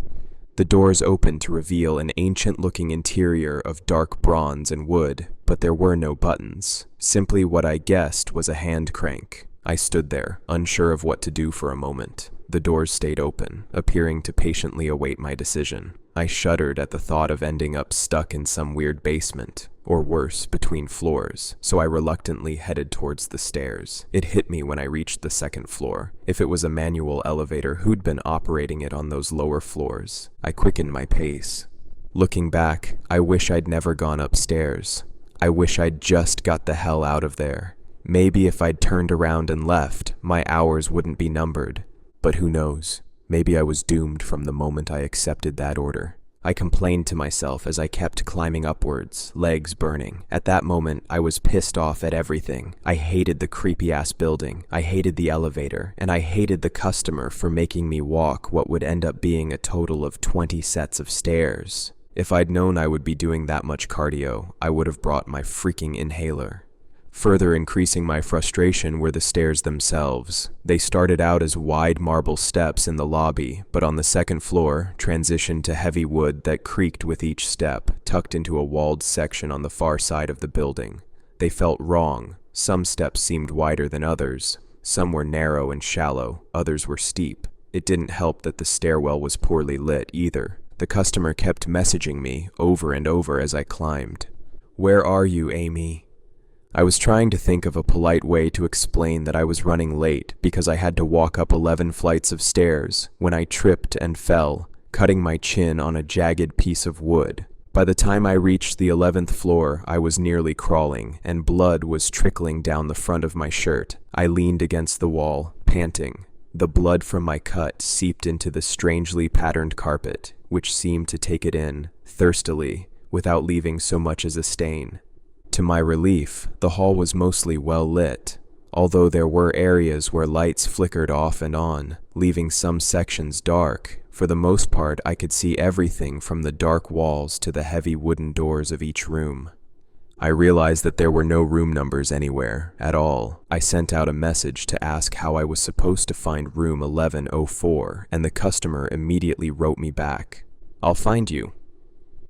The doors opened to reveal an ancient-looking interior of dark bronze and wood, but there were no buttons. Simply what I guessed was a hand crank. I stood there, unsure of what to do for a moment. The doors stayed open, appearing to patiently await my decision. I shuddered at the thought of ending up stuck in some weird basement, or worse, between floors, so I reluctantly headed towards the stairs. It hit me when I reached the second floor. If it was a manual elevator, who'd been operating it on those lower floors? I quickened my pace. Looking back, I wish I'd never gone upstairs. I wish I'd just got the hell out of there. Maybe if I'd turned around and left, my hours wouldn't be numbered. But who knows? Maybe I was doomed from the moment I accepted that order. I complained to myself as I kept climbing upwards, legs burning. At that moment, I was pissed off at everything. I hated the creepy-ass building, I hated the elevator, and I hated the customer for making me walk what would end up being a total of 20 sets of stairs. If I'd known I would be doing that much cardio, I would have brought my freaking inhaler. Further increasing my frustration were the stairs themselves. They started out as wide marble steps in the lobby, but on the second floor, transitioned to heavy wood that creaked with each step, tucked into a walled section on the far side of the building. They felt wrong. Some steps seemed wider than others. Some were narrow and shallow, others were steep. It didn't help that the stairwell was poorly lit either. The customer kept messaging me over and over as I climbed. "Where are you, Amy?" I was trying to think of a polite way to explain that I was running late because I had to walk up 11 flights of stairs when I tripped and fell, cutting my chin on a jagged piece of wood. By the time I reached the 11th floor, I was nearly crawling, and blood was trickling down the front of my shirt. I leaned against the wall, panting. The blood from my cut seeped into the strangely patterned carpet, which seemed to take it in, thirstily, without leaving so much as a stain. To my relief, the hall was mostly well lit, although there were areas where lights flickered off and on, leaving some sections dark. For the most part, I could see everything from the dark walls to the heavy wooden doors of each room. I realized that there were no room numbers anywhere, at all. I sent out a message to ask how I was supposed to find room 1104, and the customer immediately wrote me back, "I'll find you."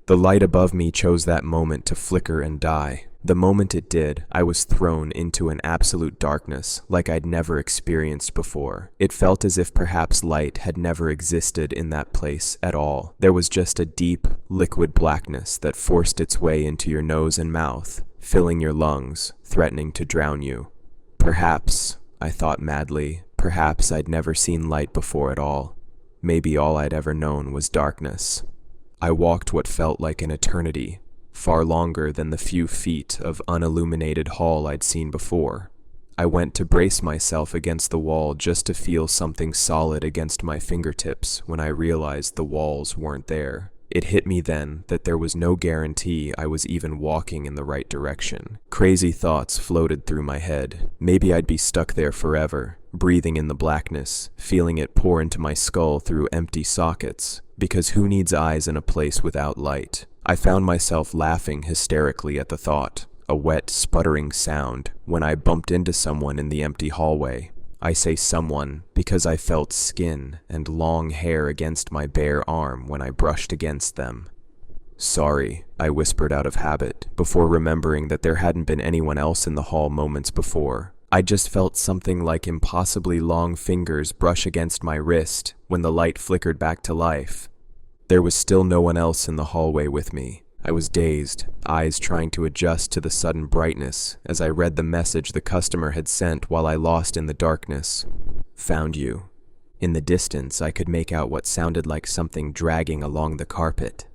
The light above me chose that moment to flicker and die. The moment it did, I was thrown into an absolute darkness like I'd never experienced before. It felt as if perhaps light had never existed in that place at all. There was just a deep, liquid blackness that forced its way into your nose and mouth, filling your lungs, threatening to drown you. Perhaps, I thought madly, perhaps I'd never seen light before at all. Maybe all I'd ever known was darkness. I walked what felt like an eternity, far longer than the few feet of unilluminated hall I'd seen before. I went to brace myself against the wall just to feel something solid against my fingertips when I realized the walls weren't there. It hit me then that there was no guarantee I was even walking in the right direction. Crazy thoughts floated through my head. Maybe I'd be stuck there forever, breathing in the blackness, feeling it pour into my skull through empty sockets. Because who needs eyes in a place without light? I found myself laughing hysterically at the thought, a wet, sputtering sound, when I bumped into someone in the empty hallway. I say someone because I felt skin and long hair against my bare arm when I brushed against them. "Sorry," I whispered out of habit, before remembering that there hadn't been anyone else in the hall moments before. I just felt something like impossibly long fingers brush against my wrist when the light flickered back to life. There was still no one else in the hallway with me. I was dazed, eyes trying to adjust to the sudden brightness as I read the message the customer had sent while I lost in the darkness. "Found you." In the distance, I could make out what sounded like something dragging along the carpet.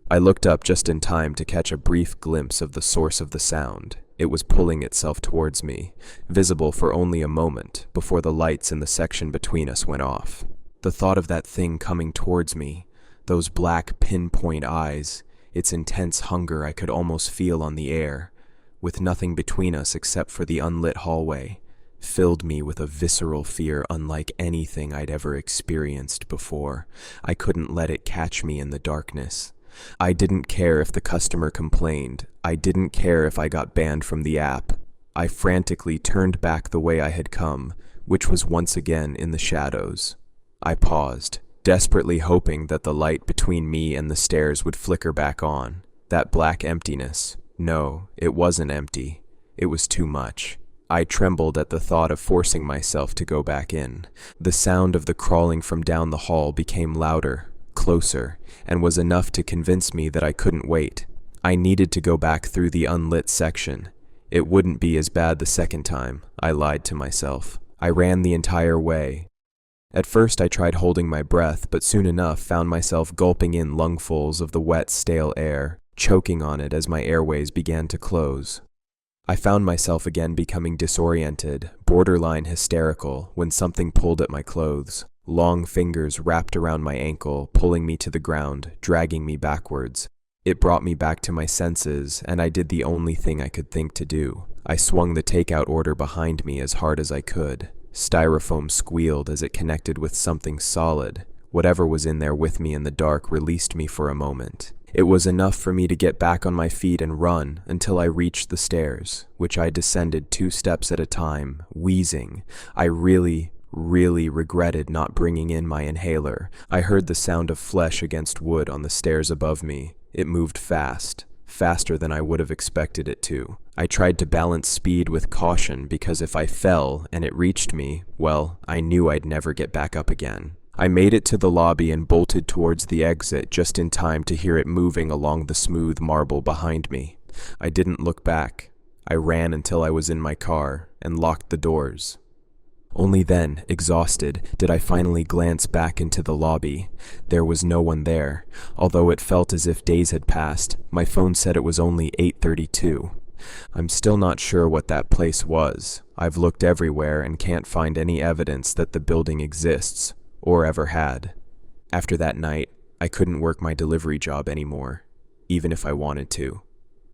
I looked up just in time to catch a brief glimpse of the source of the sound. It was pulling itself towards me, visible for only a moment before the lights in the section between us went off. The thought of that thing coming towards me, those black pinpoint eyes, its intense hunger I could almost feel on the air, with nothing between us except for the unlit hallway, filled me with a visceral fear unlike anything I'd ever experienced before. I couldn't let it catch me in the darkness. I didn't care if the customer complained. I didn't care if I got banned from the app. I frantically turned back the way I had come, which was once again in the shadows. I paused, desperately hoping that the light between me and the stairs would flicker back on. That black emptiness. No, it wasn't empty. It was too much. I trembled at the thought of forcing myself to go back in. The sound of the crawling from down the hall became louder, closer, and was enough to convince me that I couldn't wait. I needed to go back through the unlit section. It wouldn't be as bad the second time, I lied to myself. I ran the entire way. At first I tried holding my breath, but soon enough found myself gulping in lungfuls of the wet, stale air, choking on it as my airways began to close. I found myself again becoming disoriented, borderline hysterical, when something pulled at my clothes. Long fingers wrapped around my ankle, pulling me to the ground, dragging me backwards. It brought me back to my senses, and I did the only thing I could think to do. I swung the takeout order behind me as hard as I could. Styrofoam squealed as it connected with something solid. Whatever was in there with me in the dark released me for a moment. It was enough for me to get back on my feet and run until I reached the stairs, which I descended 2 steps at a time, wheezing. I really regretted not bringing in my inhaler. I heard the sound of flesh against wood on the stairs above me. It moved fast, faster than I would have expected it to. I tried to balance speed with caution because if I fell and it reached me, well, I knew I'd never get back up again. I made it to the lobby and bolted towards the exit just in time to hear it moving along the smooth marble behind me. I didn't look back. I ran until I was in my car and locked the doors. Only then, exhausted, did I finally glance back into the lobby. There was no one there. Although it felt as if days had passed, my phone said it was only 8:32. I'm still not sure what that place was. I've looked everywhere and can't find any evidence that the building exists, or ever had. After that night, I couldn't work my delivery job anymore, even if I wanted to.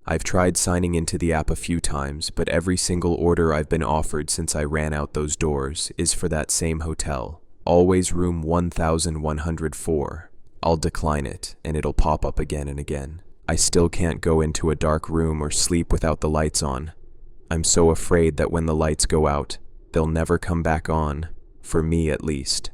I've tried signing into the app a few times, but every single order I've been offered since I ran out those doors is for that same hotel, always room 1104. I'll decline it, and it'll pop up again and again. I still can't go into a dark room or sleep without the lights on. I'm so afraid that when the lights go out, they'll never come back on, for me at least.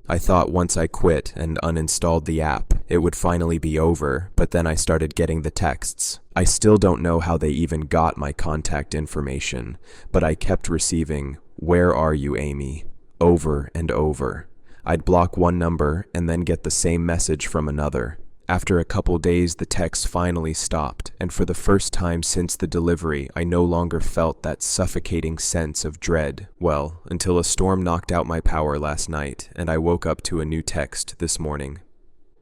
I thought once I quit and uninstalled the app, it would finally be over, but then I started getting the texts. I still don't know how they even got my contact information, but I kept receiving, "Where are you, Amy?" over and over. I'd block one number and then get the same message from another. After a couple days, the texts finally stopped, and for the first time since the delivery, I no longer felt that suffocating sense of dread. Well, until a storm knocked out my power last night, and I woke up to a new text this morning.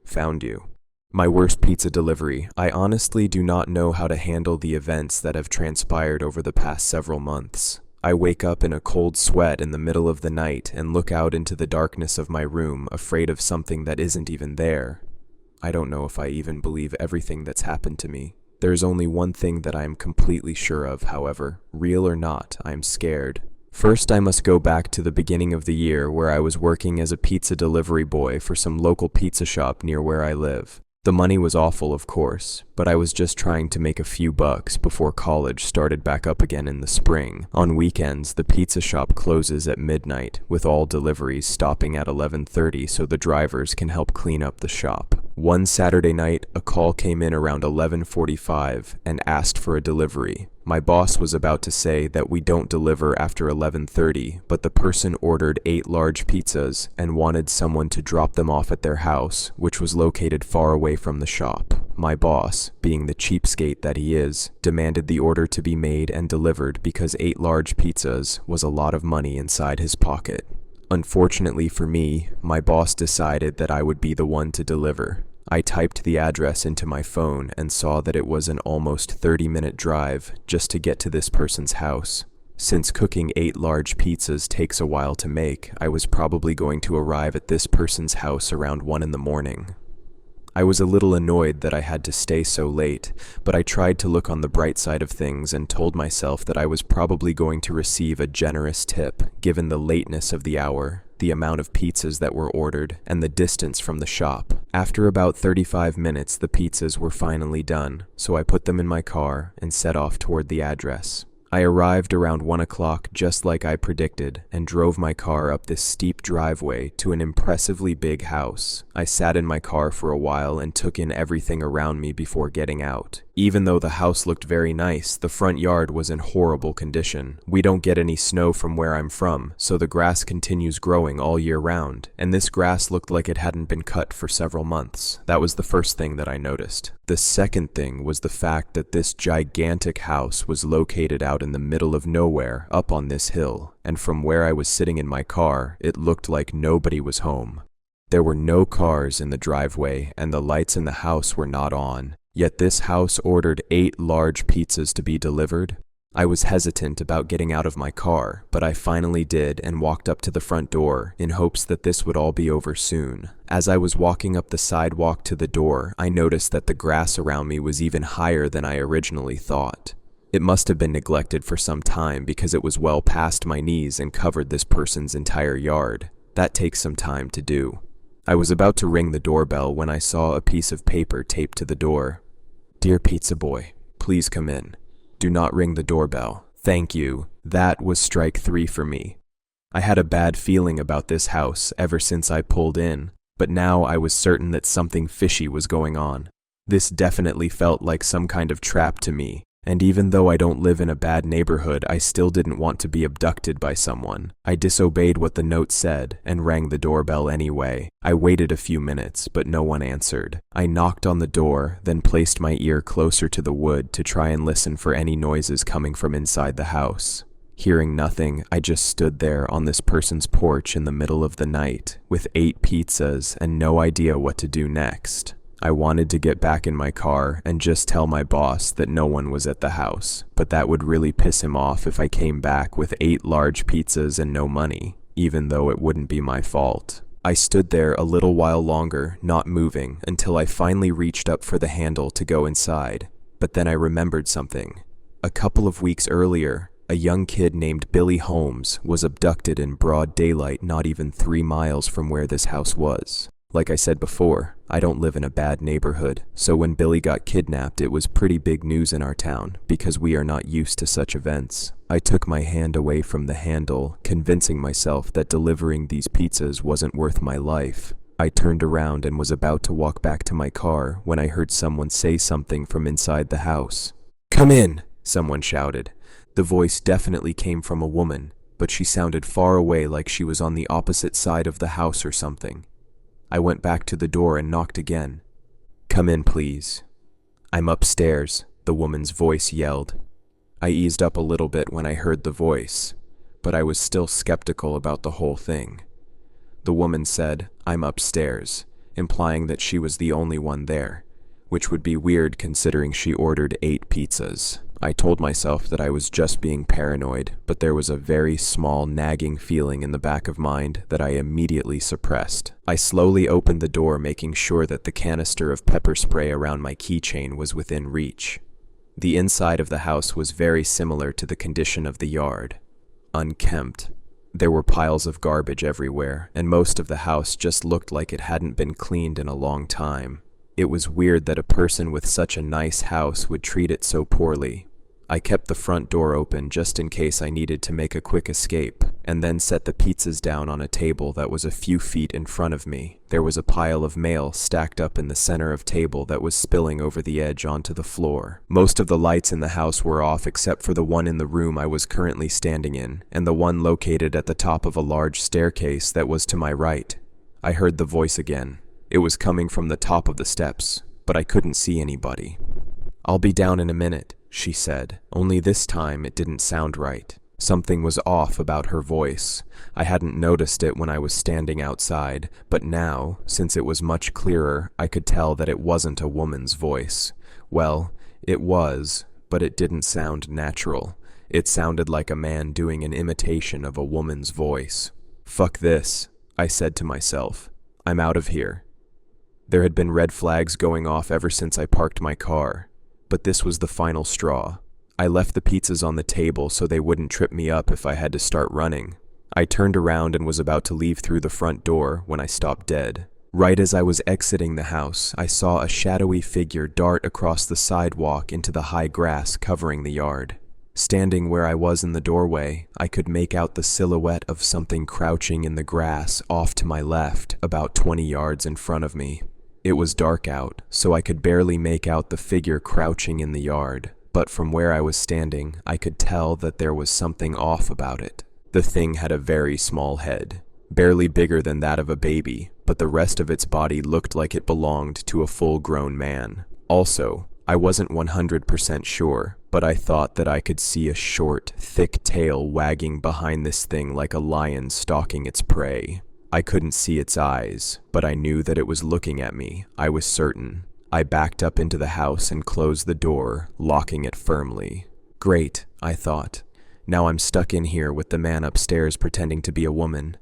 Found you. My worst pizza delivery. I honestly do not know how to handle the events that have transpired over the past several months. I wake up in a cold sweat in the middle of the night and look out into the darkness of my room, afraid of something that isn't even there. I don't know if I even believe everything that's happened to me. There's only one thing that I am completely sure of, however. Real or not, I am scared. First, I must go back to the beginning of the year where I was working as a pizza delivery boy for some local pizza shop near where I live. The money was awful, of course, but I was just trying to make a few bucks before college started back up again in the spring. On weekends, the pizza shop closes at midnight, with all deliveries stopping at 11:30 so the drivers can help clean up the shop. One Saturday night, a call came in around 11:45 and asked for a delivery. My boss was about to say that we don't deliver after 11:30, but the person ordered 8 large pizzas and wanted someone to drop them off at their house, which was located far away from the shop. My boss, being the cheapskate that he is, demanded the order to be made and delivered because 8 large pizzas was a lot of money inside his pocket. Unfortunately for me, my boss decided that I would be the one to deliver. I typed the address into my phone and saw that it was an almost 30-minute drive just to get to this person's house. Since cooking 8 large pizzas takes a while to make, I was probably going to arrive at this person's house around 1 in the morning. I was a little annoyed that I had to stay so late, but I tried to look on the bright side of things and told myself that I was probably going to receive a generous tip, given the lateness of the hour, the amount of pizzas that were ordered, and the distance from the shop. After about 35 minutes, the pizzas were finally done, so I put them in my car and set off toward the address. I arrived around 1 o'clock just like I predicted and drove my car up this steep driveway to an impressively big house. I sat in my car for a while and took in everything around me before getting out. Even though the house looked very nice, the front yard was in horrible condition. We don't get any snow from where I'm from, so the grass continues growing all year round, and this grass looked like it hadn't been cut for several months. That was the first thing that I noticed. The second thing was the fact that this gigantic house was located out in the middle of nowhere, up on this hill, and from where I was sitting in my car, it looked like nobody was home. There were no cars in the driveway, and the lights in the house were not on. Yet this house ordered 8 large pizzas to be delivered. I was hesitant about getting out of my car, but I finally did and walked up to the front door in hopes that this would all be over soon. As I was walking up the sidewalk to the door, I noticed that the grass around me was even higher than I originally thought. It must have been neglected for some time because it was well past my knees and covered this person's entire yard. That takes some time to do. I was about to ring the doorbell when I saw a piece of paper taped to the door. "Dear Pizza Boy, please come in. Do not ring the doorbell. Thank you." That was strike 3 for me. I had a bad feeling about this house ever since I pulled in, but now I was certain that something fishy was going on. This definitely felt like some kind of trap to me, and even though I don't live in a bad neighborhood, I still didn't want to be abducted by someone. I disobeyed what the note said and rang the doorbell anyway. I waited a few minutes, but no one answered. I knocked on the door, then placed my ear closer to the wood to try and listen for any noises coming from inside the house. Hearing nothing, I just stood there on this person's porch in the middle of the night, with 8 pizzas and no idea what to do next. I wanted to get back in my car and just tell my boss that no one was at the house, but that would really piss him off if I came back with 8 large pizzas and no money, even though it wouldn't be my fault. I stood there a little while longer, not moving, until I finally reached up for the handle to go inside. But then I remembered something. A couple of weeks earlier, a young kid named Billy Holmes was abducted in broad daylight not even 3 miles from where this house was. Like I said before, I don't live in a bad neighborhood, so when Billy got kidnapped it was pretty big news in our town because we are not used to such events. I took my hand away from the handle, convincing myself that delivering these pizzas wasn't worth my life. I turned around and was about to walk back to my car when I heard someone say something from inside the house. "Come in!" someone shouted. The voice definitely came from a woman, but she sounded far away, like she was on the opposite side of the house or something. I went back to the door and knocked again. "Come in, please." "I'm upstairs," the woman's voice yelled. I eased up a little bit when I heard the voice, but I was still skeptical about the whole thing. The woman said, "I'm upstairs," implying that she was the only one there, which would be weird considering she ordered 8 pizzas. I told myself that I was just being paranoid, but there was a very small nagging feeling in the back of mind that I immediately suppressed. I slowly opened the door, making sure that the canister of pepper spray around my keychain was within reach. The inside of the house was very similar to the condition of the yard. Unkempt. There were piles of garbage everywhere, and most of the house just looked like it hadn't been cleaned in a long time. It was weird that a person with such a nice house would treat it so poorly. I kept the front door open just in case I needed to make a quick escape, and then set the pizzas down on a table that was a few feet in front of me. There was a pile of mail stacked up in the center of table that was spilling over the edge onto the floor. Most of the lights in the house were off except for the one in the room I was currently standing in, and the one located at the top of a large staircase that was to my right. I heard the voice again. It was coming from the top of the steps, but I couldn't see anybody. "I'll be down in a minute," she said, only this time it didn't sound right. Something was off about her voice. I hadn't noticed it when I was standing outside, but now, since it was much clearer, I could tell that it wasn't a woman's voice. Well, it was, but it didn't sound natural. It sounded like a man doing an imitation of a woman's voice. "Fuck this," I said to myself. "I'm out of here." There had been red flags going off ever since I parked my car, but this was the final straw. I left the pizzas on the table so they wouldn't trip me up if I had to start running. I turned around and was about to leave through the front door when I stopped dead. Right as I was exiting the house, I saw a shadowy figure dart across the sidewalk into the high grass covering the yard. Standing where I was in the doorway, I could make out the silhouette of something crouching in the grass off to my left, about 20 yards in front of me. It was dark out, so I could barely make out the figure crouching in the yard, but from where I was standing, I could tell that there was something off about it. The thing had a very small head, barely bigger than that of a baby, but the rest of its body looked like it belonged to a full-grown man. Also, I wasn't 100% sure, but I thought that I could see a short, thick tail wagging behind this thing like a lion stalking its prey. I couldn't see its eyes, but I knew that it was looking at me. I was certain. I backed up into the house and closed the door, locking it firmly. Great, I thought. Now I'm stuck in here with the man upstairs pretending to be a woman.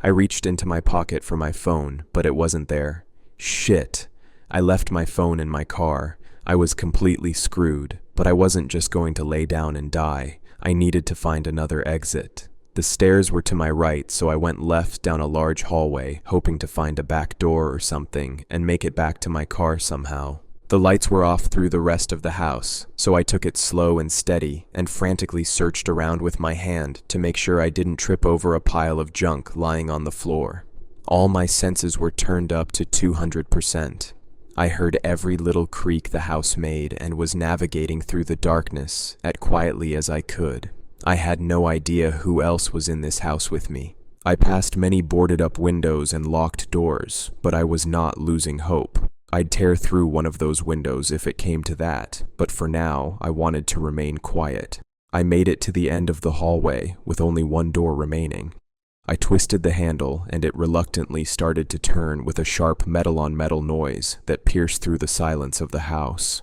I reached into my pocket for my phone, but it wasn't there. Shit. I left my phone in my car. I was completely screwed, but I wasn't just going to lay down and die. I needed to find another exit. The stairs were to my right, so I went left down a large hallway, hoping to find a back door or something and make it back to my car somehow. The lights were off through the rest of the house, so I took it slow and steady and frantically searched around with my hand to make sure I didn't trip over a pile of junk lying on the floor. All my senses were turned up to 200%. I heard every little creak the house made and was navigating through the darkness as quietly as I could. I had no idea who else was in this house with me. I passed many boarded-up windows and locked doors, but I was not losing hope. I'd tear through one of those windows if it came to that, but for now, I wanted to remain quiet. I made it to the end of the hallway, with only one door remaining. I twisted the handle, and it reluctantly started to turn with a sharp metal-on-metal noise that pierced through the silence of the house.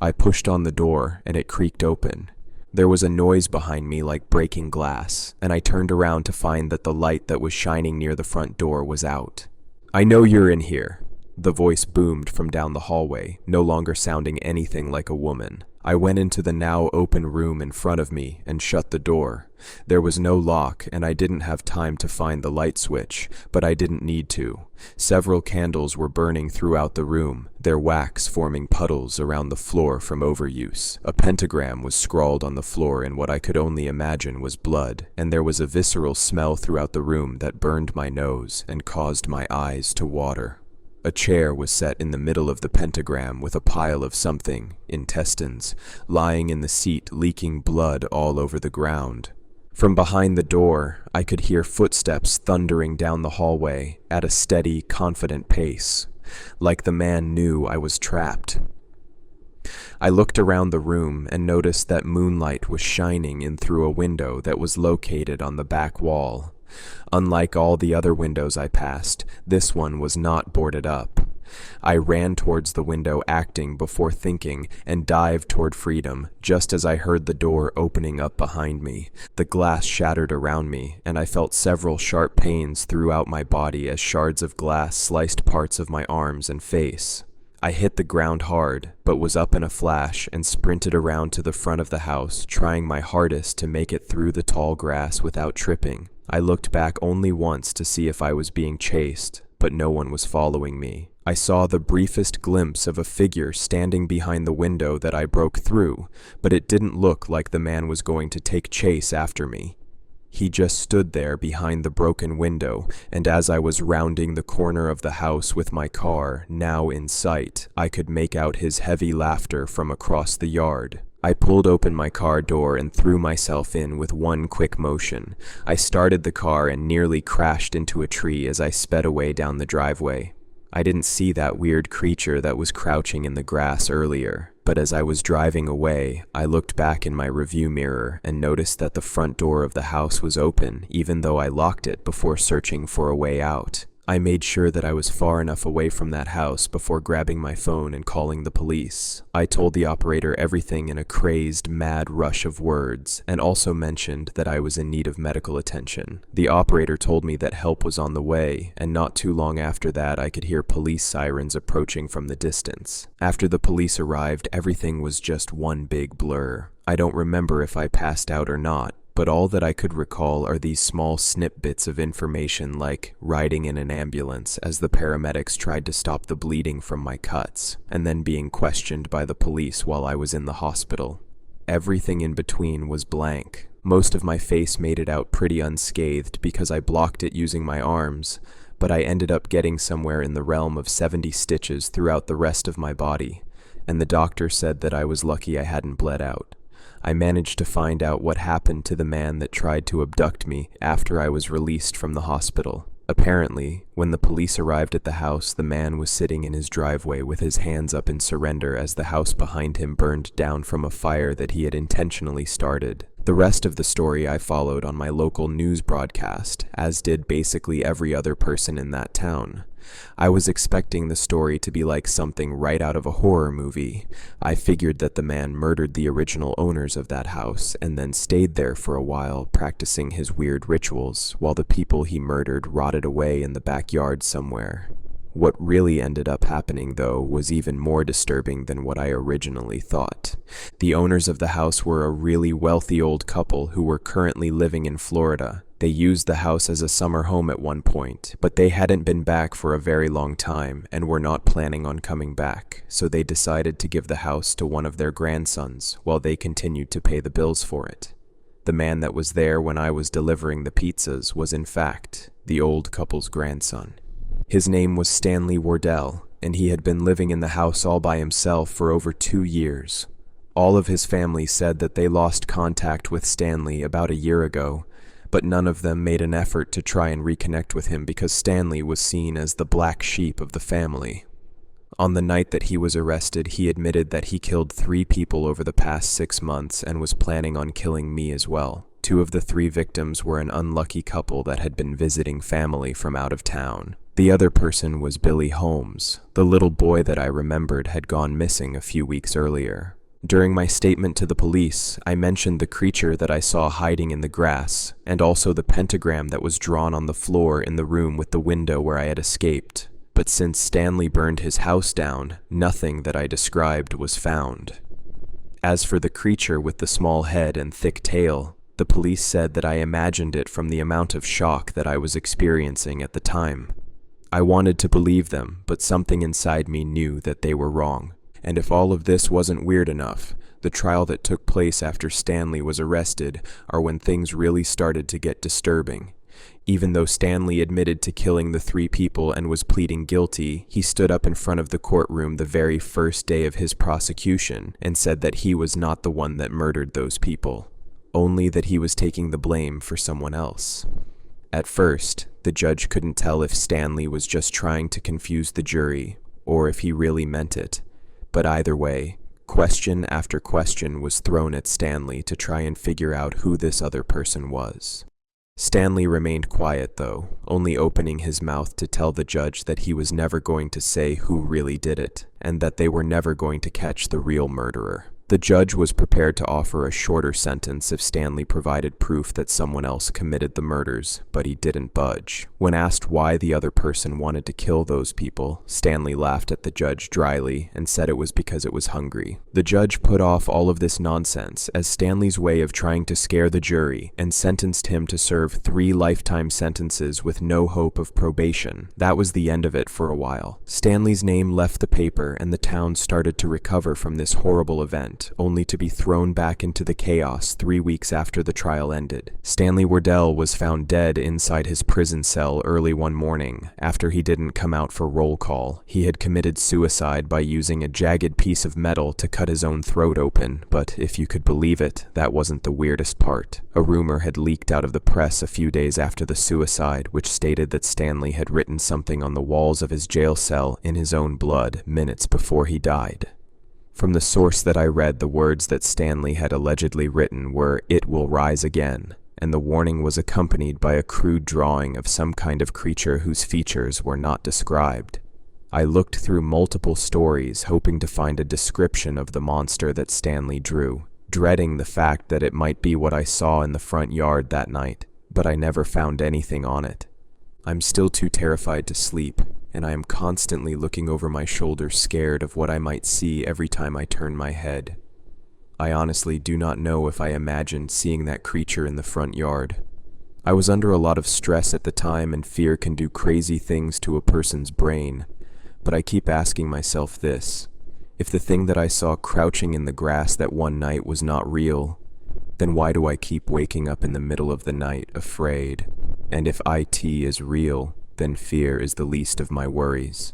I pushed on the door, and it creaked open. There was a noise behind me like breaking glass, and I turned around to find that the light that was shining near the front door was out. "I know you're in here." The voice boomed from down the hallway, no longer sounding anything like a woman. I went into the now open room in front of me and shut the door. There was no lock, and I didn't have time to find the light switch, but I didn't need to. Several candles were burning throughout the room, their wax forming puddles around the floor from overuse. A pentagram was scrawled on the floor in what I could only imagine was blood, and there was a visceral smell throughout the room that burned my nose and caused my eyes to water. A chair was set in the middle of the pentagram with a pile of something, intestines, lying in the seat, leaking blood all over the ground. From behind the door, I could hear footsteps thundering down the hallway at a steady, confident pace, like the man knew I was trapped. I looked around the room and noticed that moonlight was shining in through a window that was located on the back wall. Unlike all the other windows I passed, this one was not boarded up. I ran towards the window acting before thinking and dived toward freedom just as I heard the door opening up behind me. The glass shattered around me, and I felt several sharp pains throughout my body as shards of glass sliced parts of my arms and face. I hit the ground hard, but was up in a flash and sprinted around to the front of the house, trying my hardest to make it through the tall grass without tripping. I looked back only once to see if I was being chased, but no one was following me. I saw the briefest glimpse of a figure standing behind the window that I broke through, but it didn't look like the man was going to take chase after me. He just stood there behind the broken window, and as I was rounding the corner of the house with my car, now in sight, I could make out his heavy laughter from across the yard. I pulled open my car door and threw myself in with one quick motion. I started the car and nearly crashed into a tree as I sped away down the driveway. I didn't see that weird creature that was crouching in the grass earlier, but as I was driving away, I looked back in my rearview mirror and noticed that the front door of the house was open, even though I locked it before searching for a way out. I made sure that I was far enough away from that house before grabbing my phone and calling the police. I told the operator everything in a crazed, mad rush of words, and also mentioned that I was in need of medical attention. The operator told me that help was on the way, and not too long after that I could hear police sirens approaching from the distance. After the police arrived, everything was just one big blur. I don't remember if I passed out or not, but all that I could recall are these small snippets of information like riding in an ambulance as the paramedics tried to stop the bleeding from my cuts, and then being questioned by the police while I was in the hospital. Everything in between was blank. Most of my face made it out pretty unscathed because I blocked it using my arms, but I ended up getting somewhere in the realm of 70 stitches throughout the rest of my body, and the doctor said that I was lucky I hadn't bled out. I managed to find out what happened to the man that tried to abduct me after I was released from the hospital. Apparently, when the police arrived at the house, the man was sitting in his driveway with his hands up in surrender as the house behind him burned down from a fire that he had intentionally started. The rest of the story I followed on my local news broadcast, as did basically every other person in that town. I was expecting the story to be like something right out of a horror movie. I figured that the man murdered the original owners of that house and then stayed there for a while practicing his weird rituals while the people he murdered rotted away in the backyard somewhere. What really ended up happening, though, was even more disturbing than what I originally thought. The owners of the house were a really wealthy old couple who were currently living in Florida. They used the house as a summer home at one point, but they hadn't been back for a very long time and were not planning on coming back, so they decided to give the house to one of their grandsons while they continued to pay the bills for it. The man that was there when I was delivering the pizzas was in fact the old couple's grandson. His name was Stanley Wardell, and he had been living in the house all by himself for over 2 years. All of his family said that they lost contact with Stanley about a year ago, but none of them made an effort to try and reconnect with him because Stanley was seen as the black sheep of the family. On the night that he was arrested, he admitted that he killed 3 people over the past 6 months and was planning on killing me as well. 2 of the 3 victims were an unlucky couple that had been visiting family from out of town. The other person was Billy Holmes. The little boy that I remembered had gone missing a few weeks earlier. During my statement to the police, I mentioned the creature that I saw hiding in the grass, and also the pentagram that was drawn on the floor in the room with the window where I had escaped. But since Stanley burned his house down, nothing that I described was found. As for the creature with the small head and thick tail, the police said that I imagined it from the amount of shock that I was experiencing at the time. I wanted to believe them, but something inside me knew that they were wrong. And if all of this wasn't weird enough, the trial that took place after Stanley was arrested are when things really started to get disturbing. Even though Stanley admitted to killing the 3 people and was pleading guilty, he stood up in front of the courtroom the very first day of his prosecution and said that he was not the one that murdered those people, only that he was taking the blame for someone else. At first, the judge couldn't tell if Stanley was just trying to confuse the jury or if he really meant it. But either way, question after question was thrown at Stanley to try and figure out who this other person was. Stanley remained quiet though, only opening his mouth to tell the judge that he was never going to say who really did it, and that they were never going to catch the real murderer. The judge was prepared to offer a shorter sentence if Stanley provided proof that someone else committed the murders, but he didn't budge. When asked why the other person wanted to kill those people, Stanley laughed at the judge dryly and said it was because it was hungry. The judge put off all of this nonsense as Stanley's way of trying to scare the jury and sentenced him to serve 3 lifetime sentences with no hope of probation. That was the end of it for a while. Stanley's name left the paper and the town started to recover from this horrible event, only to be thrown back into the chaos 3 weeks after the trial ended. Stanley Wardell was found dead inside his prison cell early one morning after he didn't come out for roll call. He had committed suicide by using a jagged piece of metal to cut his own throat open, but if you could believe it, that wasn't the weirdest part. A rumor had leaked out of the press a few days after the suicide, which stated that Stanley had written something on the walls of his jail cell in his own blood minutes before he died. From the source that I read, the words that Stanley had allegedly written were, "It will rise again," and the warning was accompanied by a crude drawing of some kind of creature whose features were not described. I looked through multiple stories hoping to find a description of the monster that Stanley drew, dreading the fact that it might be what I saw in the front yard that night, but I never found anything on it. I'm still too terrified to sleep, and I am constantly looking over my shoulder scared of what I might see every time I turn my head. I honestly do not know if I imagined seeing that creature in the front yard. I was under a lot of stress at the time, and fear can do crazy things to a person's brain, but I keep asking myself this: if the thing that I saw crouching in the grass that one night was not real, then why do I keep waking up in the middle of the night afraid? And if IT is real, then fear is the least of my worries.